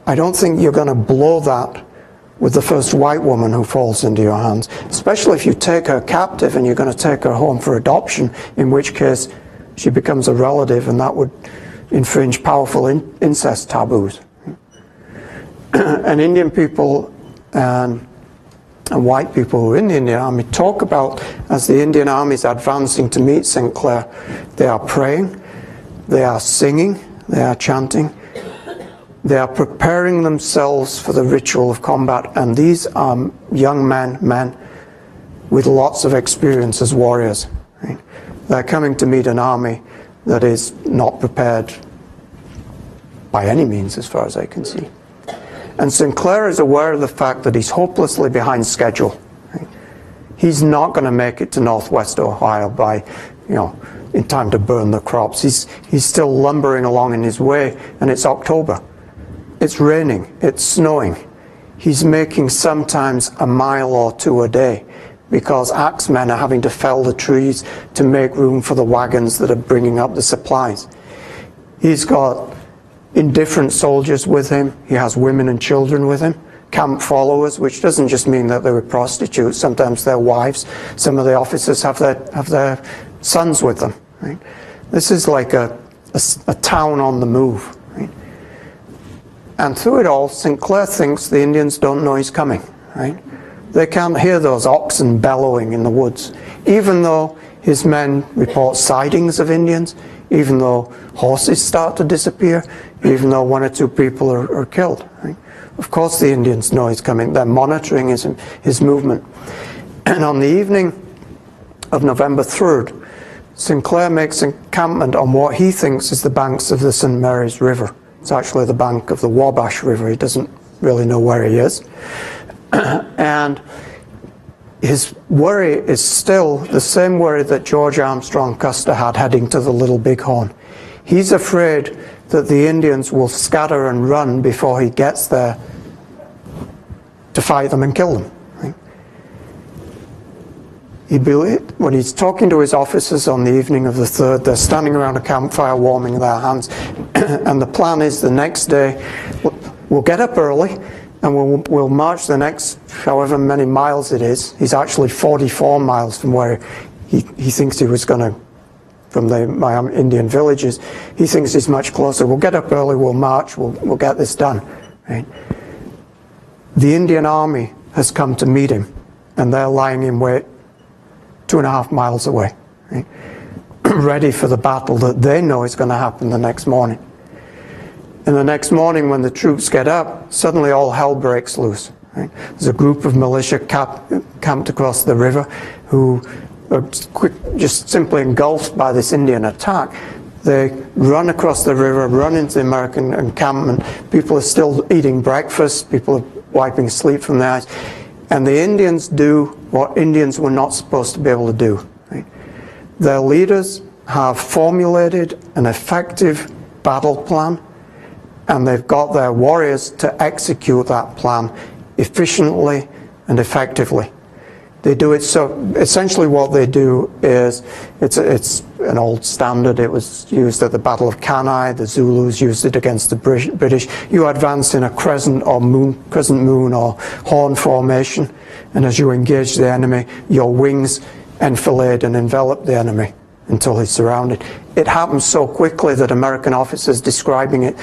I don't think you're going to blow that with the first white woman who falls into your hands, especially if you take her captive and you're going to take her home for adoption, in which case she becomes a relative, and that would infringe powerful incest taboos. And Indian people and white people who are in the Indian Army talk about, as the Indian Army is advancing to meet St. Clair, they are praying, they are singing, they are chanting, they are preparing themselves for the ritual of combat, and these are young men with lots of experience as warriors. Right? They're coming to meet an army that is not prepared by any means, as far as I can see. And St. Clair is aware of the fact that he's hopelessly behind schedule. Right? He's not going to make it to northwest Ohio by, in time to burn the crops. He's still lumbering along in his way, and it's October. It's raining, it's snowing. He's making sometimes a mile or two a day because axemen are having to fell the trees to make room for the wagons that are bringing up the supplies. He's got indifferent soldiers with him. He has women and children with him. Camp followers, which doesn't just mean that they were prostitutes. Sometimes they're wives. Some of the officers have their sons with them. Right? This is like a town on the move. Right? And through it all, St. Clair thinks the Indians don't know he's coming. Right? They can't hear those oxen bellowing in the woods, even though his men report sightings of Indians, even though horses start to disappear, even though one or two people are killed. Right? Of course the Indians know he's coming. They're monitoring his movement. And on the evening of November 3rd, St. Clair makes encampment on what he thinks is the banks of the St. Mary's River. It's actually the bank of the Wabash River. He doesn't really know where he is. And his worry is still the same worry that George Armstrong Custer had heading to the Little Bighorn. He's afraid that the Indians will scatter and run before he gets there to fight them and kill them. Right? when he's talking to his officers on the evening of the 3rd, they're standing around a campfire warming their hands, and the plan is the next day, we'll get up early, and we'll march the next however many miles it is. He's actually 44 miles from where he thinks he was going to, from my Indian villages. He thinks he's much closer. We'll get up early, we'll march, we'll get this done. Right? The Indian army has come to meet him, and they're lying in wait 2.5 miles away, right? Ready for the battle that they know is going to happen the next morning. And the next morning when the troops get up, suddenly all hell breaks loose. Right? There's a group of militia camped across the river who are just simply engulfed by this Indian attack. They run across the river, run into the American encampment. People are still eating breakfast. People are wiping sleep from their eyes. And the Indians do what Indians were not supposed to be able to do. Right? Their leaders have formulated an effective battle plan, and they've got their warriors to execute that plan efficiently and effectively. They do it so, essentially what they do is, it's an old standard. It was used at the Battle of Cannae. The Zulus used it against the British. You advance in a crescent moon or horn formation, and as you engage the enemy, your wings enfilade and envelop the enemy until he's surrounded. It happens so quickly that American officers describing it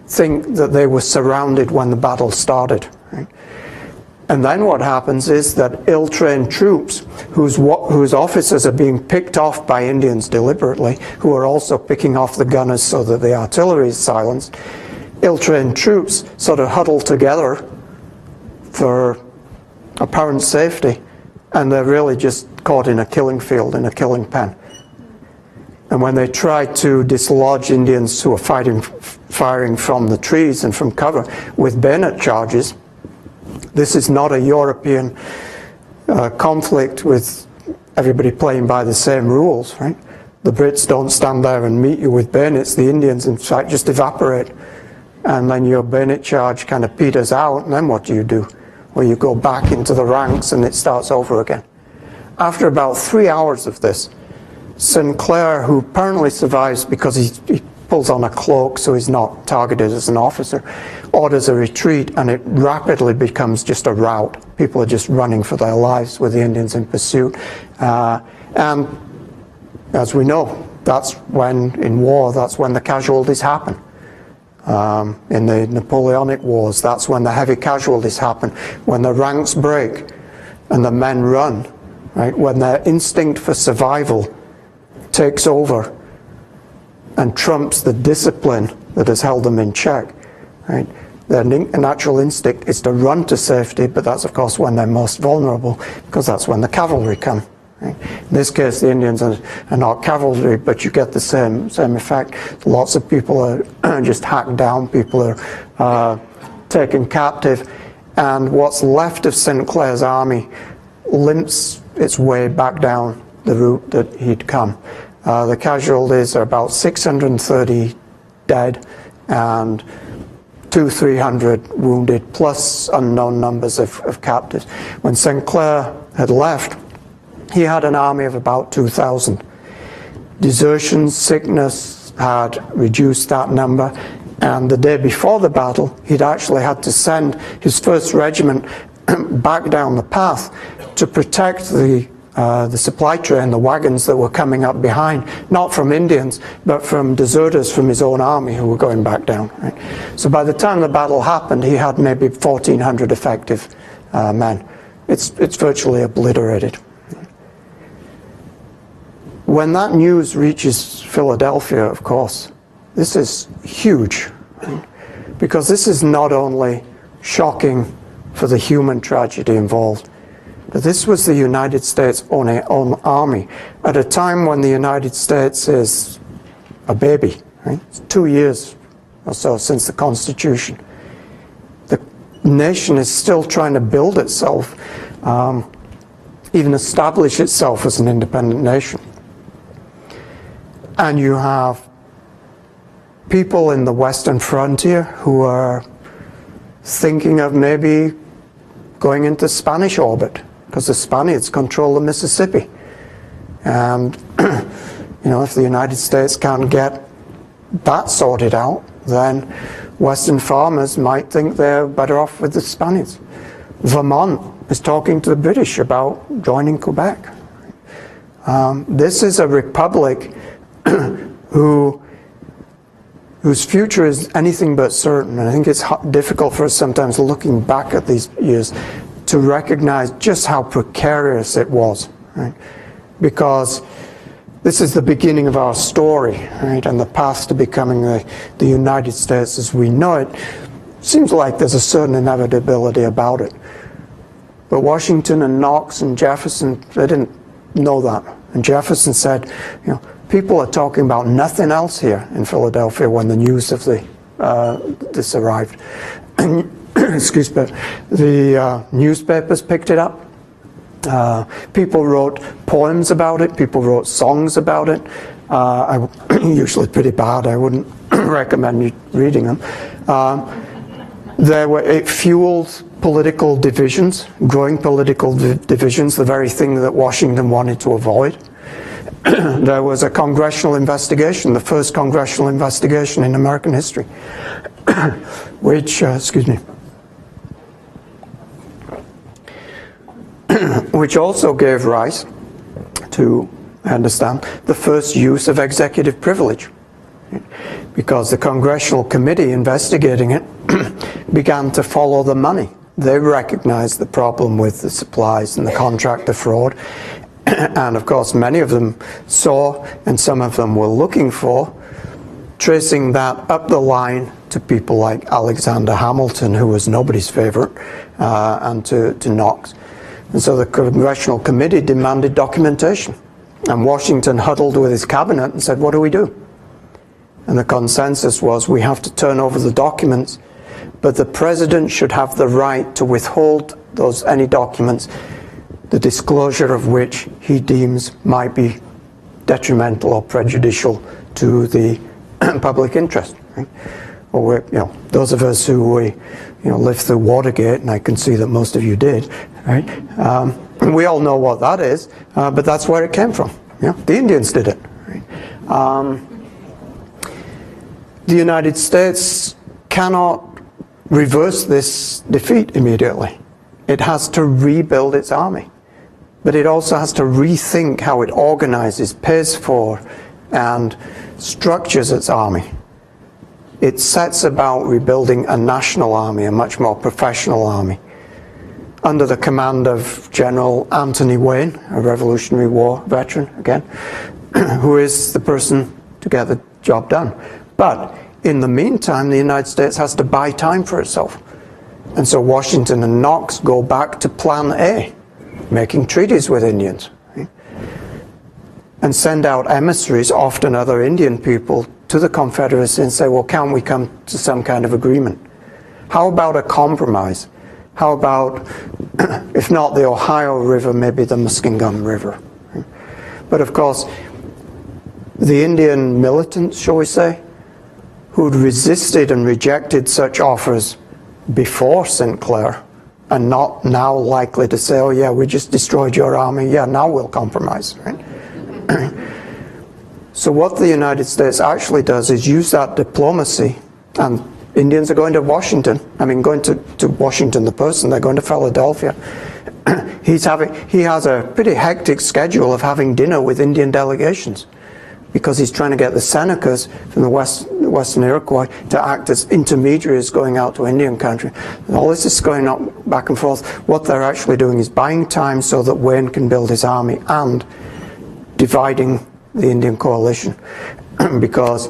think that they were surrounded when the battle started. Right? And then what happens is that ill-trained troops, whose officers are being picked off by Indians deliberately, who are also picking off the gunners so that the artillery is silenced, ill-trained troops sort of huddle together for apparent safety, and they're really just caught in a killing field, in a killing pen. And when they try to dislodge Indians who are firing from the trees and from cover with bayonet charges, this is not a European conflict with everybody playing by the same rules, right? The Brits don't stand there and meet you with bayonets. The Indians, in fact, just evaporate. And then your bayonet charge kind of peters out, and then what do? Well, you go back into the ranks and it starts over again. After about 3 hours of this, Sinclair, who apparently survives because he pulls on a cloak so he's not targeted as an officer, orders a retreat, and it rapidly becomes just a rout. People are just running for their lives with the Indians in pursuit. And as we know, that's when, in war, that's when the casualties happen. In the Napoleonic Wars, that's when the heavy casualties happen, when the ranks break and the men run, right? When their instinct for survival takes over and trumps the discipline that has held them in check. Right? Their natural instinct is to run to safety, but that's of course when they're most vulnerable, because that's when the cavalry come. Right? In this case, the Indians are not cavalry, but you get the same effect. Lots of people are just hacked down, people are taken captive, and what's left of Sinclair's army limps its way back down the route that he'd come. The casualties are about 630 dead and 200-300 wounded, plus unknown numbers of captives. When Sinclair had left, he had an army of about 2,000. Desertion, sickness had reduced that number, and the day before the battle, he'd actually had to send his 1st regiment back down the path to protect the supply train, the wagons that were coming up behind, not from Indians, but from deserters from his own army who were going back down. Right? So by the time the battle happened, he had maybe 1,400 effective men. It's virtually obliterated. When that news reaches Philadelphia, of course, this is huge, right? Because this is not only shocking for the human tragedy involved, but this was the United States' own army at a time when the United States is a baby. Right? It's 2 years or so since the Constitution. The nation is still trying to build itself, even establish itself as an independent nation. And you have people in the Western frontier who are thinking of maybe going into Spanish orbit, because the Spaniards control the Mississippi. And if the United States can't get that sorted out, then Western farmers might think they're better off with the Spaniards. Vermont is talking to the British about joining Quebec. This is a republic whose future is anything but certain. And I think it's difficult for us sometimes, looking back at these years, to recognize just how precarious it was, right? Because this is the beginning of our story, right? And the path to becoming the United States as we know it seems like there's a certain inevitability about it. But Washington and Knox and Jefferson, they didn't know that. And Jefferson said, people are talking about nothing else here in Philadelphia when the news of this arrived. And, excuse me, the newspapers picked it up. People wrote poems about it. People wrote songs about it. Usually pretty bad. I wouldn't recommend you reading them. It fueled political divisions, growing political divisions, the very thing that Washington wanted to avoid. There was a congressional investigation, the first congressional investigation in American history, which, which also gave rise to, I understand, the first use of executive privilege, because the congressional committee investigating it began to follow the money. They recognized the problem with the supplies and the contractor fraud, and of course many of them saw, and some of them were looking for, tracing that up the line to people like Alexander Hamilton, who was nobody's favorite, and to Knox. And so the congressional committee demanded documentation. And Washington huddled with his cabinet and said, what do we do? And the consensus was, we have to turn over the documents, but the president should have the right to withhold any documents, the disclosure of which he deems might be detrimental or prejudicial to the public interest. Right? Or those of us who lived through Watergate, and I can see that most of you did, right? We all know what that is, but that's where it came from. The Indians did it. Right? The United States cannot reverse this defeat immediately. It has to rebuild its army, but it also has to rethink how it organizes, pays for, and structures its army. It sets about rebuilding a national army, a much more professional army, under the command of General Anthony Wayne, a Revolutionary War veteran, again, who is the person to get the job done. But in the meantime, the United States has to buy time for itself. And so Washington and Knox go back to Plan A, making treaties with Indians, right? And send out emissaries, often other Indian people, to the Confederacy and say, well, can't we come to some kind of agreement? How about a compromise? How about, if not the Ohio River, maybe the Muskingum River? But of course, the Indian militants, shall we say, who'd resisted and rejected such offers before St. Clair, are not now likely to say, oh yeah, we just destroyed your army, yeah, now we'll compromise, right? So what the United States actually does is use that diplomacy, and Indians are going to Washington. I mean, going to Washington, the person, they're going to Philadelphia. He has a pretty hectic schedule of having dinner with Indian delegations, because he's trying to get the Senecas from the Western Iroquois to act as intermediaries going out to Indian country. And all this is going on back and forth. What they're actually doing is buying time so that Wayne can build his army, and dividing the Indian coalition. Because,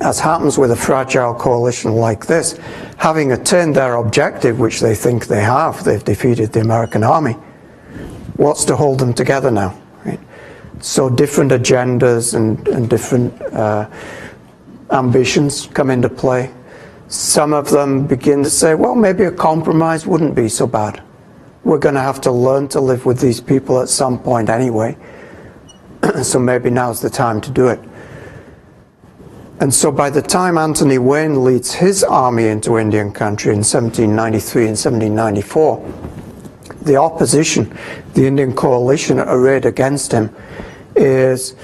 as happens with a fragile coalition like this, having attained their objective, which they think they have, they've defeated the American army, what's to hold them together now? Right? So different agendas and different ambitions come into play. Some of them begin to say, well, maybe a compromise wouldn't be so bad. We're going to have to learn to live with these people at some point anyway. So maybe now's the time to do it. And so by the time Anthony Wayne leads his army into Indian country in 1793 and 1794, the opposition, the Indian coalition arrayed against him, is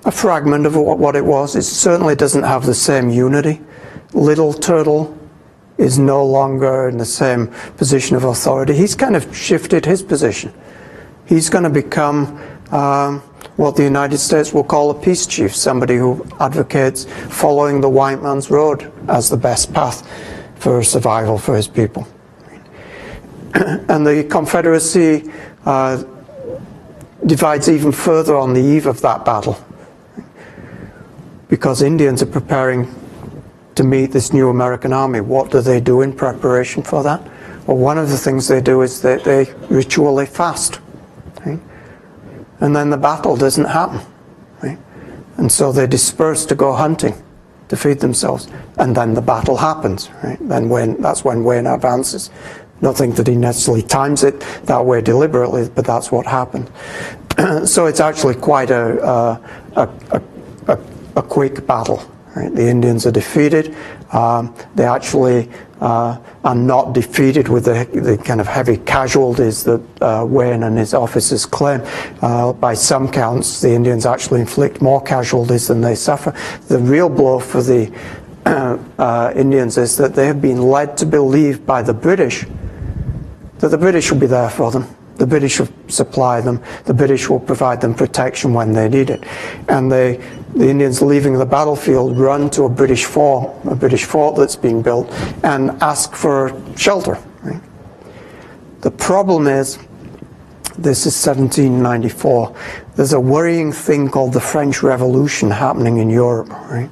a fragment of what it was. It certainly doesn't have the same unity. Little Turtle is no longer in the same position of authority. He's kind of shifted his position. He's going to become what the United States will call a peace chief, somebody who advocates following the white man's road as the best path for survival for his people. And the Confederacy divides even further on the eve of that battle, because Indians are preparing to meet this new American army. What do they do in preparation for that? Well, one of the things they do is that they ritually fast. Right? And then the battle doesn't happen. Right? And so they disperse to go hunting to feed themselves. And then the battle happens. Right? That's when Wayne advances. Don't think that he necessarily times it that way deliberately, but that's what happened. So it's actually quite a quick battle. Right? The Indians are defeated. They actually are not defeated with the kind of heavy casualties that Wayne and his officers claim. By some counts, the Indians actually inflict more casualties than they suffer. The real blow for the Indians is that they have been led to believe by the British that the British will be there for them. The British will supply them. The British will provide them protection when they need it. And the Indians leaving the battlefield run to a British fort that's being built, and ask for shelter. Right? The problem is, this is 1794. There's a worrying thing called the French Revolution happening in Europe. Right?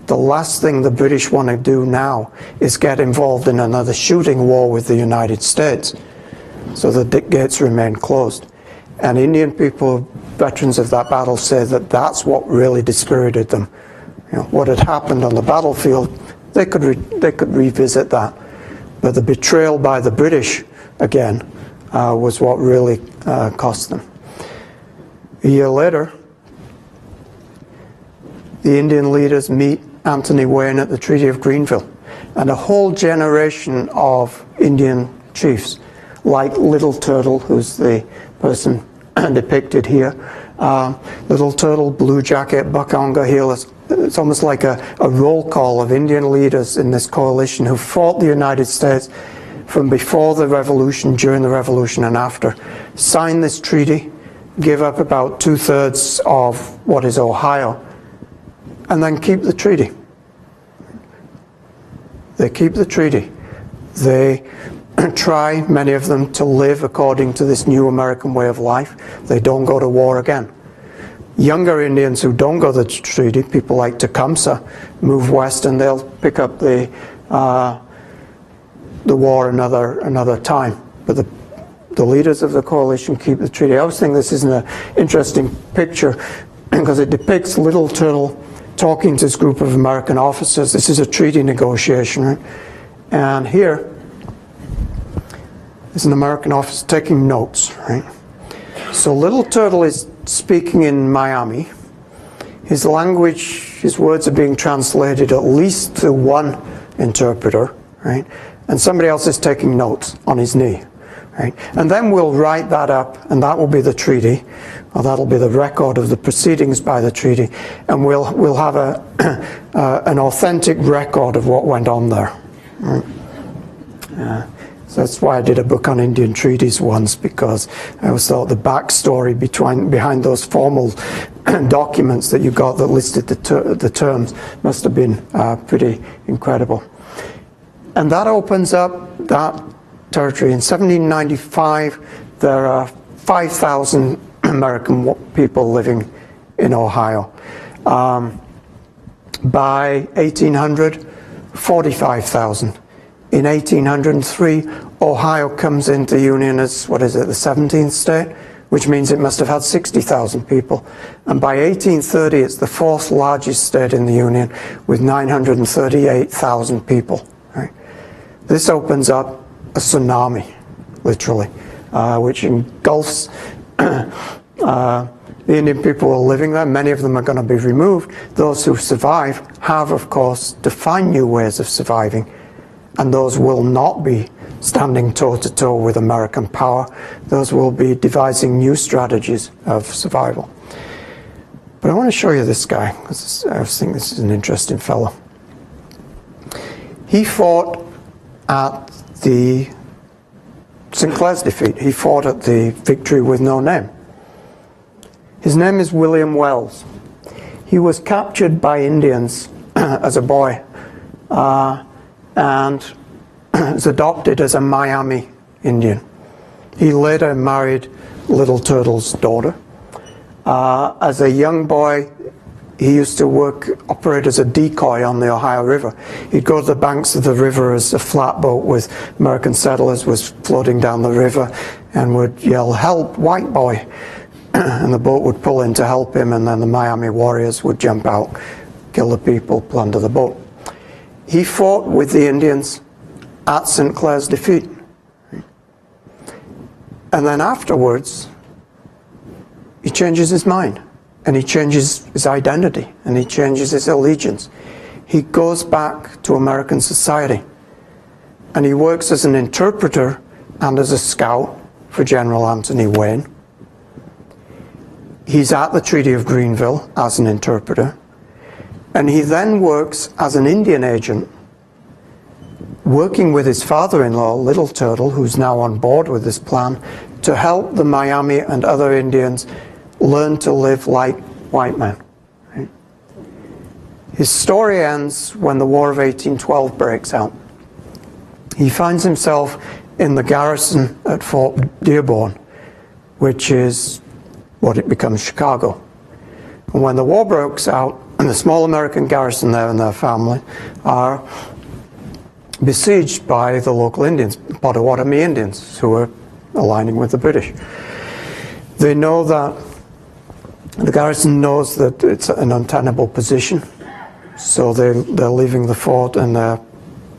The last thing the British want to do now is get involved in another shooting war with the United States. So the gates remain closed. And Indian people, veterans of that battle, say that that's what really dispirited them. You know, what had happened on the battlefield, they could revisit that. But the betrayal by the British, again, was what really cost them. A year later, the Indian leaders meet Anthony Wayne at the Treaty of Greenville. And a whole generation of Indian chiefs, like Little Turtle, who's the person depicted here. Little Turtle, Blue Jacket, Buckaunga Hill. It's almost like a roll call of Indian leaders in this coalition who fought the United States from before the Revolution, during the Revolution, and after. Sign this treaty, give up about 2/3 of what is Ohio, and then keep the treaty. They keep the treaty. They try, many of them, to live according to this new American way of life. They don't go to war again. Younger Indians who don't go to the treaty, people like Tecumseh, move west and they'll pick up the war another time. But the leaders of the coalition keep the treaty. I always think this is an interesting picture because it depicts Little Turtle talking to this group of American officers. This is a treaty negotiation, right? And here is an American officer taking notes, right? So Little Turtle is speaking in Miami. His language, his words are being translated at least to one interpreter, right? And somebody else is taking notes on his knee, right? And then we'll write that up, and that will be the treaty, or that'll be the record of the proceedings by the treaty, and we'll have an authentic record of what went on there. Right? So that's why I did a book on Indian treaties once, because I always thought the backstory behind those formal documents that you got that listed the terms must have been pretty incredible. And that opens up that territory. In 1795, there are 5,000 American people living in Ohio. By 1800, 45,000. In 1803, Ohio comes into the Union as, the 17th state, which means it must have had 60,000 people. And by 1830, it's the fourth largest state in the Union with 938,000 people. Right? This opens up a tsunami, literally, which engulfs the Indian people who are living there. Many of them are going to be removed. Those who survive have, of course, to find new ways of surviving. And those will not be standing toe-to-toe with American power. Those will be devising new strategies of survival. But I want to show you this guy, because I think this is an interesting fellow. He fought at the Sinclair's defeat. He fought at the victory with no name. His name is William Wells. He was captured by Indians as a boy and was adopted as a Miami Indian. He later married Little Turtle's daughter. As a young boy, he used to operate as a decoy on the Ohio River. He'd go to the banks of the river as a flatboat with American settlers was floating down the river and would yell, "Help, white boy!" And the boat would pull in to help him, and then the Miami warriors would jump out, kill the people, plunder the boat. He fought with the Indians at Sinclair's defeat. And then afterwards, he changes his mind, and he changes his identity, and he changes his allegiance. He goes back to American society, and he works as an interpreter and as a scout for General Anthony Wayne. He's at the Treaty of Greenville as an interpreter, and he then works as an Indian agent, working with his father-in-law, Little Turtle, who's now on board with this plan, to help the Miami and other Indians learn to live like white men. Right? His story ends when the War of 1812 breaks out. He finds himself in the garrison at Fort Dearborn, which is what it becomes Chicago. And when the war breaks out, and the small American garrison there and their family are besieged by the local Indians, Potawatomi Indians, who are aligning with the British. They know that, the garrison knows that it's an untenable position, so they're leaving the fort and they're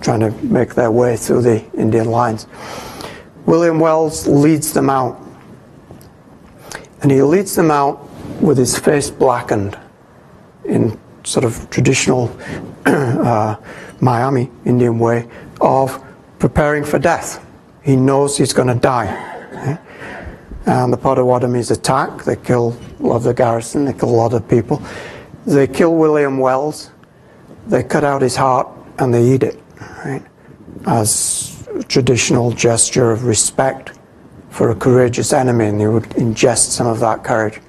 trying to make their way through the Indian lines. William Wells leads them out, and he leads them out with his face blackened in sort of traditional Miami Indian way of preparing for death. He knows he's going to die. Okay? And the Potawatomis attack. They kill a lot of the garrison. They kill a lot of people. They kill William Wells. They cut out his heart and they eat it, right? As a traditional gesture of respect for a courageous enemy, and they would ingest some of that courage.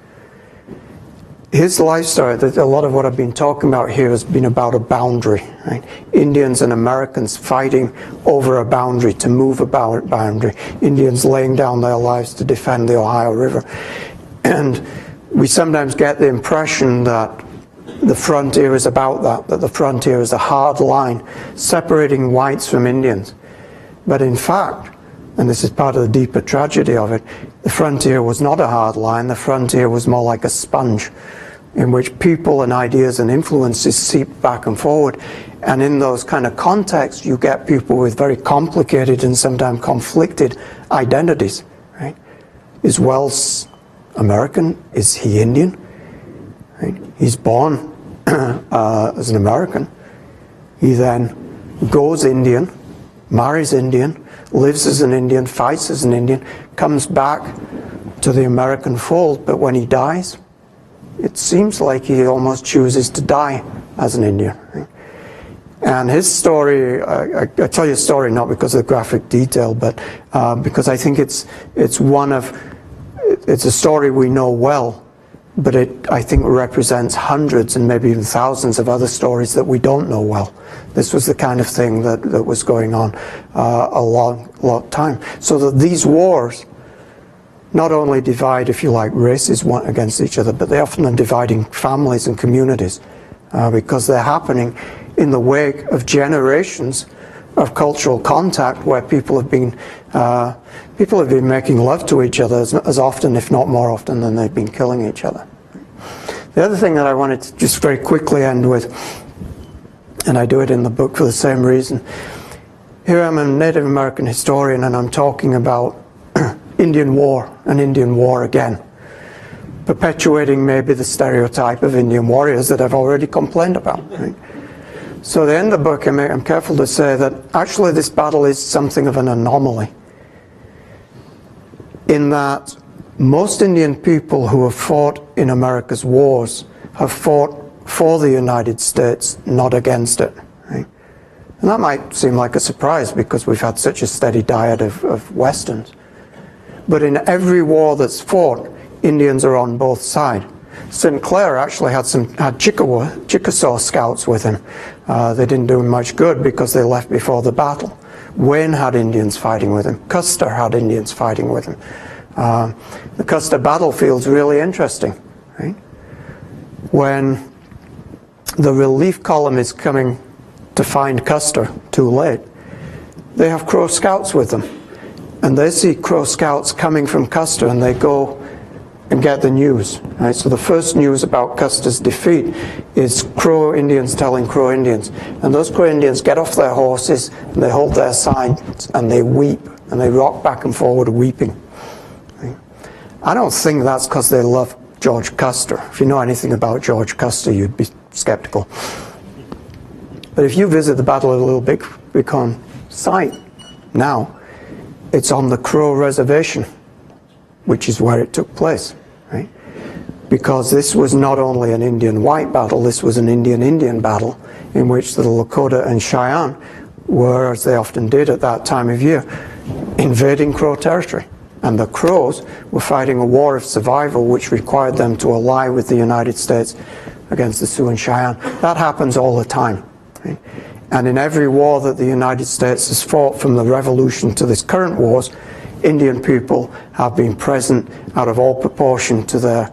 His life story, a lot of what I've been talking about here has been about a boundary, right? Indians and Americans fighting over a boundary, to move a boundary. Indians laying down their lives to defend the Ohio River. And we sometimes get the impression that the frontier is about that the frontier is a hard line separating whites from Indians. But in fact, and this is part of the deeper tragedy of it, the frontier was not a hard line. The frontier was more like a sponge in which people and ideas and influences seep back and forward. And in those kind of contexts, you get people with very complicated and sometimes conflicted identities. Right? Is Wells American? Is he Indian? Right? He's born as an American. He then goes Indian, marries Indian, lives as an Indian, fights as an Indian, comes back to the American fold, but when he dies, it seems like he almost chooses to die as an Indian. Right? And his story, I tell you a story not because of the graphic detail, but because I think it's a story we know well, but I think represents hundreds and maybe even thousands of other stories that we don't know well. This was the kind of thing that was going on a long time. So that these wars not only divide, if you like, races one against each other, but they often are dividing families and communities because they're happening in the wake of generations of cultural contact where people have been making love to each other as often, if not more often, than they've been killing each other. The other thing that I wanted to just very quickly end with, and I do it in the book for the same reason. Here I'm a Native American historian, and I'm talking about Indian War and Indian War again, perpetuating maybe the stereotype of Indian warriors that I've already complained about. Right? So at the end of the book, I'm careful to say that actually this battle is something of an anomaly, in that most Indian people who have fought in America's wars have fought for the United States, not against it. Right? And that might seem like a surprise because we've had such a steady diet of Westerns. But in every war that's fought, Indians are on both sides. Sinclair actually had Chickasaw scouts with him. They didn't do him much good because they left before the battle. Wayne had Indians fighting with him. Custer had Indians fighting with him. The Custer battlefield's really interesting. Right? When the relief column is coming to find Custer, too late, they have Crow scouts with them. And they see Crow scouts coming from Custer, and they go and get the news. Right? So the first news about Custer's defeat is Crow Indians telling Crow Indians. And those Crow Indians get off their horses, and they hold their sides, and they weep, and they rock back and forward weeping. Right? I don't think that's because they love George Custer. If you know anything about George Custer, you'd be skeptical. But if you visit the Battle of the Little Bighorn site now, it's on the Crow Reservation, which is where it took place, right? Because this was not only an Indian-white battle, this was an Indian-Indian battle in which the Lakota and Cheyenne were, as they often did at that time of year, invading Crow territory. And the Crows were fighting a war of survival which required them to ally with the United States against the Sioux and Cheyenne. That happens all the time. Right? And in every war that the United States has fought, from the Revolution to this current wars, Indian people have been present out of all proportion to their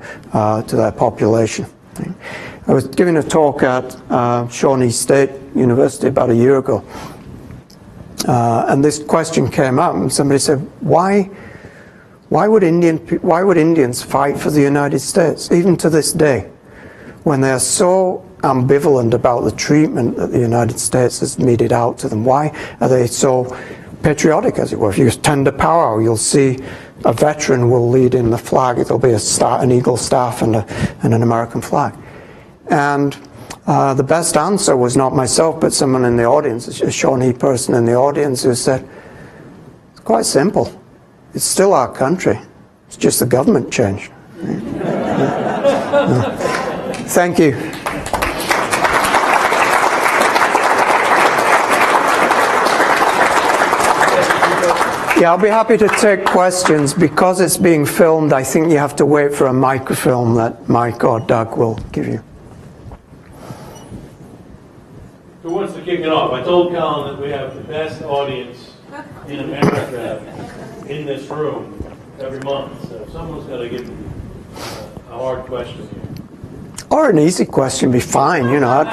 population. Right? I was giving a talk at Shawnee State University about a year ago, and this question came up, and somebody said, "Why would Indians fight for the United States, even to this day, when they are so ambivalent about the treatment that the United States has meted out to them? Why are they so patriotic, as it were? If you attend a powwow, you'll see a veteran will lead in the flag. There'll be an eagle staff and an American flag." And the best answer was not myself, but someone in the audience, a Shawnee person in the audience, who said, "It's quite simple. It's still our country. It's just the government changed." Thank you. Yeah, I'll be happy to take questions. Because it's being filmed, I think you have to wait for a microfilm that Mike or Doug will give you. Who wants to kick it off? I told Colin that we have the best audience in America in this room every month. So someone's got to give a hard question here. Or an easy question be fine, you know.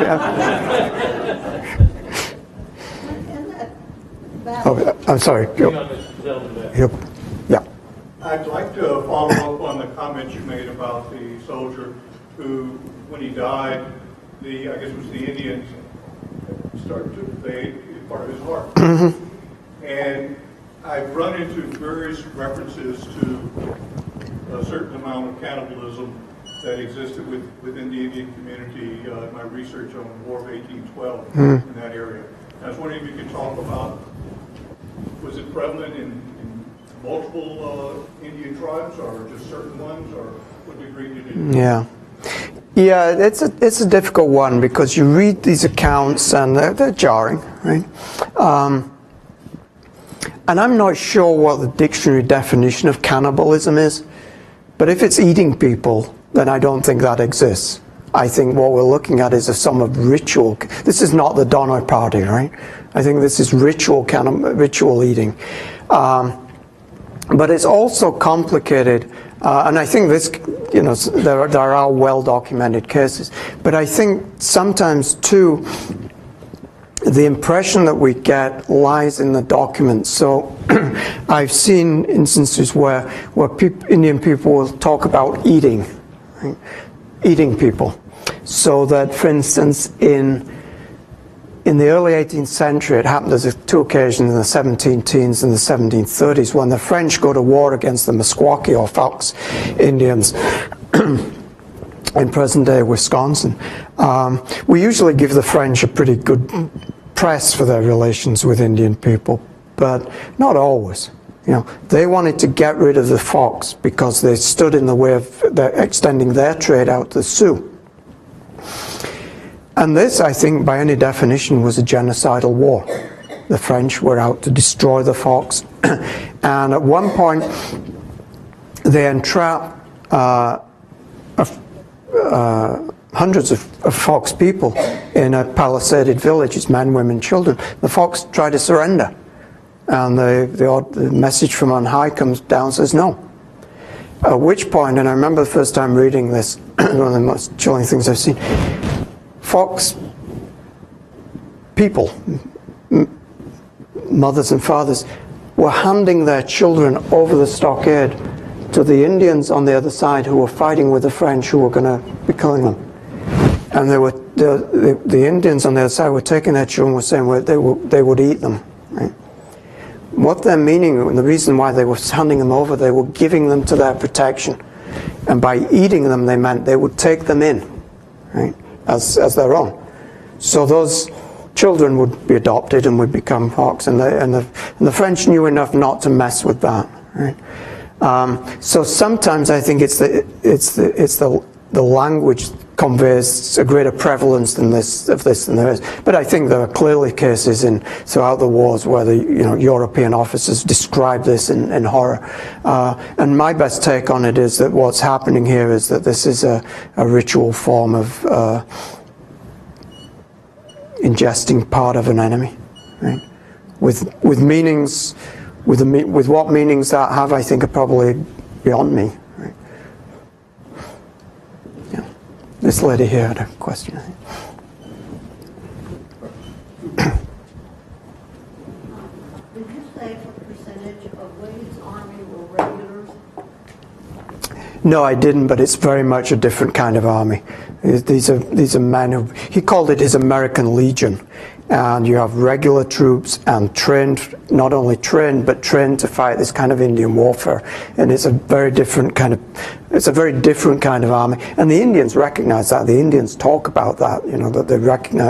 Oh, I'm sorry. Yep. Yeah. I'd like to follow up on the comments you made about the soldier who, when he died, I guess it was the Indians started to invade part of his heart. Mm-hmm. And I've run into various references to a certain amount of cannibalism that existed within the Indian community in my research on the War of 1812 in that area. I was wondering if you could talk about, was it prevalent in multiple Indian tribes, or just certain ones, or what degree did it? Yeah, it's a difficult one, because you read these accounts and they're jarring, right? And I'm not sure what the dictionary definition of cannibalism is, but if it's eating people, then I don't think that exists. I think what we're looking at is a sum of ritual. This is not the Donner Party, right? I think this is ritual eating. But it's also complicated, and I think this, you know, there are well-documented cases. But I think sometimes too, the impression that we get lies in the documents. So I've seen instances where Indian people will talk about eating, right? Eating people. So that, for instance, in the early 18th century, it happened as two occasions in the 17 teens and the 1730s, when the French go to war against the Meskwaki or Fox Indians. in present-day Wisconsin. We usually give the French a pretty good press for their relations with Indian people, but not always. They wanted to get rid of the fox because they stood in the way of extending their trade out to the Sioux. And this, I think, by any definition, was a genocidal war. The French were out to destroy the fox, and at one point they entrapped hundreds of fox people in a palisaded village. It's men, women, children. The fox tried to surrender, and the message from on high comes down and says no. At which point, and I remember the first time reading this, one of the most chilling things I've seen, fox people, mothers and fathers, were handing their children over the stockade to the Indians on the other side who were fighting with the French who were going to be killing them. And the Indians on the other side were taking their children, were saying they would eat them. Right? What they're meaning, and the reason why they were handing them over, they were giving them to their protection. And by eating them, they meant they would take them in, right, as their own. So those children would be adopted and would become fox, and the French knew enough not to mess with that. Right? So sometimes I think it's the language conveys a greater prevalence than this than there is. But I think there are clearly cases throughout the wars where the European officers describe this in horror. And my best take on it is that what's happening here is that this is a ritual form of ingesting part of an enemy, right? With meanings, with what meanings that have, I think, are probably beyond me. Right? Yeah. This lady here had a question. Did you say what percentage of William's army were regulars? No, I didn't, but it's very much a different kind of army. These are men who, he called it his American Legion, and you have regular troops and trained, not only trained, but trained to fight this kind of Indian warfare. And it's a very different kind of army. And the Indians recognize that. The Indians talk about that, that they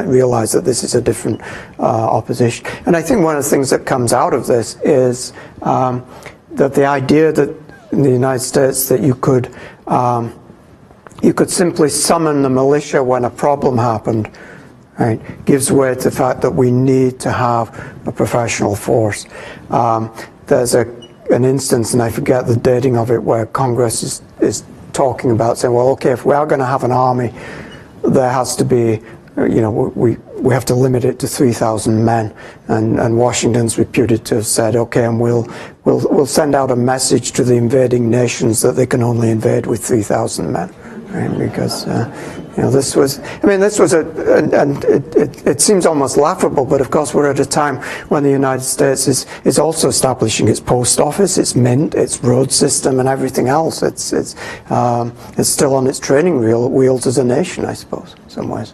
realize that this is a different opposition. And I think one of the things that comes out of this is that the idea that in the United States that you could simply summon the militia when a problem happened, right, gives way to the fact that we need to have a professional force. There's an instance, and I forget the dating of it, where Congress is talking about saying, well, okay, if we are going to have an army, there has to be, we have to limit it to 3,000 men, and Washington's reputed to have said, okay, and we'll send out a message to the invading nations that they can only invade with 3,000 men. Right, because this was and it seems almost laughable, but of course we're at a time when the United States is also establishing its post office, its mint, its road system, and everything else. It's still on its training wheels as a nation, I suppose, in some ways.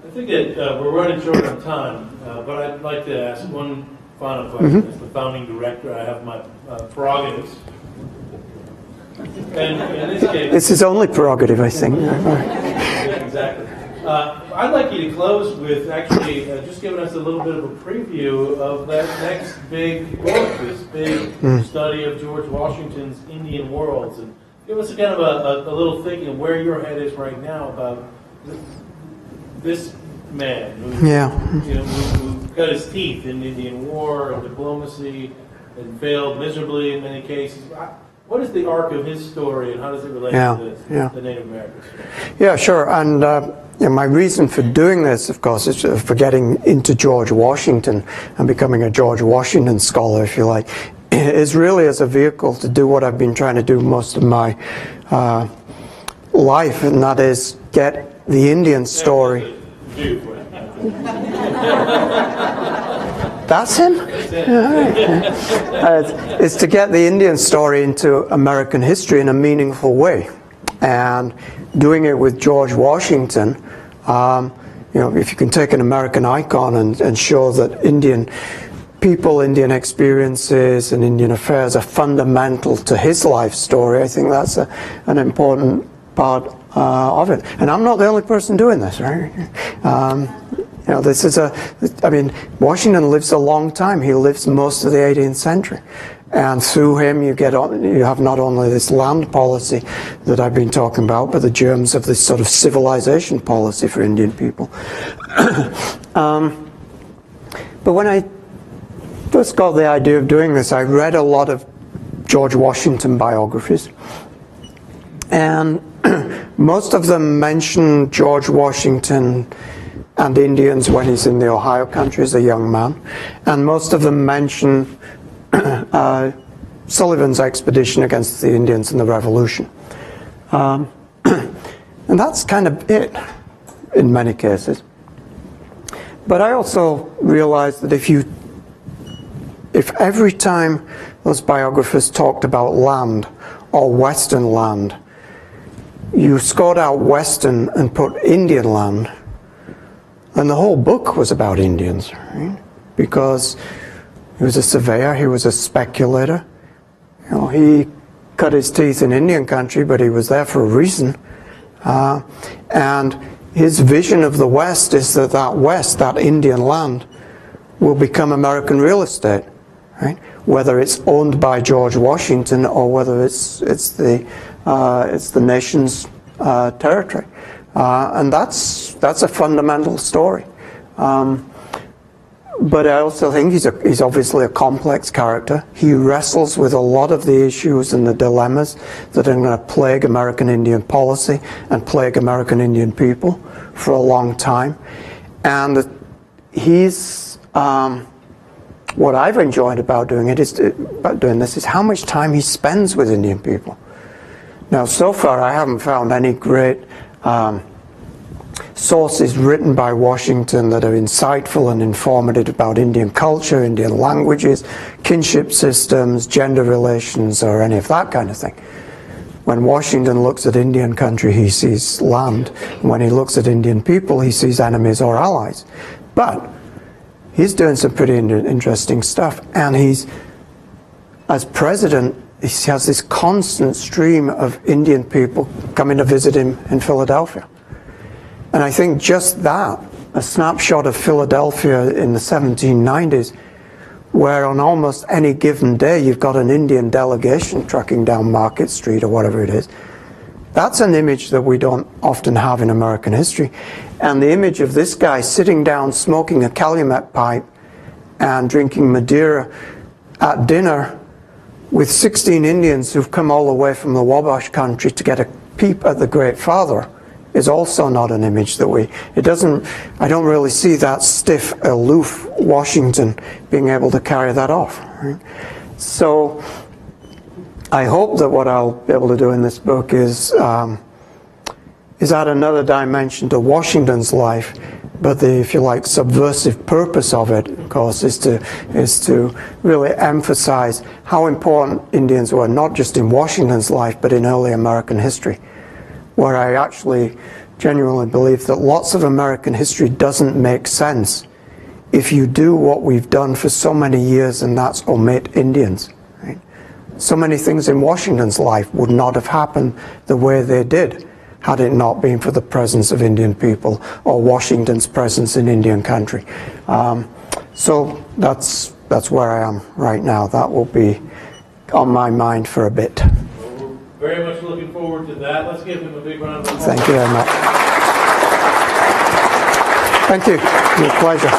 I think that we're running short on time, but I'd like to ask one final question. As the founding director, I have my prerogatives. And in this case, it's his only prerogative, I think. Yeah, exactly. I'd like you to close with actually just giving us a little bit of a preview of that next big book, this big study of George Washington's Indian worlds, and give us a kind of a little thinking of where your head is right now about this man who cut his teeth in Indian war and diplomacy and failed miserably in many cases. What is the arc of his story, and how does it relate to the Native Americans? Yeah, sure. And my reason for doing this, of course, is for getting into George Washington and becoming a George Washington scholar, if you like, is really as a vehicle to do what I've been trying to do most of my life, and that is get the Indian story. That's him? It's to get the Indian story into American history in a meaningful way. And doing it with George Washington, if you can take an American icon and show that Indian people, Indian experiences, and Indian affairs are fundamental to his life story, I think that's an important part of it. And I'm not the only person doing this, right? You know, this is I mean, Washington lives a long time. He lives most of the 18th century. And through him, you have not only this land policy that I've been talking about, but the germs of this sort of civilization policy for Indian people. But when I first got the idea of doing this, I read a lot of George Washington biographies. And most of them mention George Washington and Indians when he's in the Ohio country as a young man. And most of them mention Sullivan's expedition against the Indians in the Revolution. And that's kind of it in many cases. But I also realized that if every time those biographers talked about land or Western land, you scored out Western and put Indian land, and the whole book was about Indians, right? Because he was a surveyor, he was a speculator. You know, he cut his teeth in Indian country, but he was there for a reason. And his vision of the West is that West, that Indian land, will become American real estate, right? Whether it's owned by George Washington or whether it's the nation's territory, and that's a fundamental story. But I also think he's obviously a complex character. He wrestles with a lot of the issues and the dilemmas that are going to plague American Indian policy and plague American Indian people for a long time. And he's what I've enjoyed about doing this is how much time he spends with Indian people. Now, so far, I haven't found any great sources written by Washington that are insightful and informative about Indian culture, Indian languages, kinship systems, gender relations, or any of that kind of thing. When Washington looks at Indian country, he sees land. When he looks at Indian people, he sees enemies or allies. But he's doing some pretty interesting stuff. And as president, he has this constant stream of Indian people coming to visit him in Philadelphia. And I think just that, a snapshot of Philadelphia in the 1790s, where on almost any given day you've got an Indian delegation trucking down Market Street or whatever it is, that's an image that we don't often have in American history. And the image of this guy sitting down smoking a Calumet pipe and drinking Madeira at dinner with 16 Indians who've come all the way from the Wabash country to get a peep at the Great Father is also not an image that I don't really see that stiff, aloof Washington being able to carry that off. Right? So I hope that what I'll be able to do in this book is add another dimension to Washington's life, but the, if you like, subversive purpose of it, of course, is to really emphasize how important Indians were, not just in Washington's life, but in early American history, where I actually genuinely believe that lots of American history doesn't make sense if you do what we've done for so many years, and that's omit Indians. Right? So many things in Washington's life would not have happened the way they did had it not been for the presence of Indian people or Washington's presence in Indian country. So that's where I am right now. That will be on my mind for a bit. Very much looking forward to that. Let's give him a big round of applause. Thank you very much. Thank you. It's a pleasure.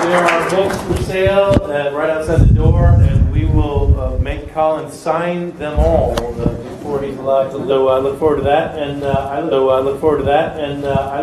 There are books for sale right outside the door, and we will make Colin sign them all before he's allowed to. So I look forward to that, and I look forward to that, and I look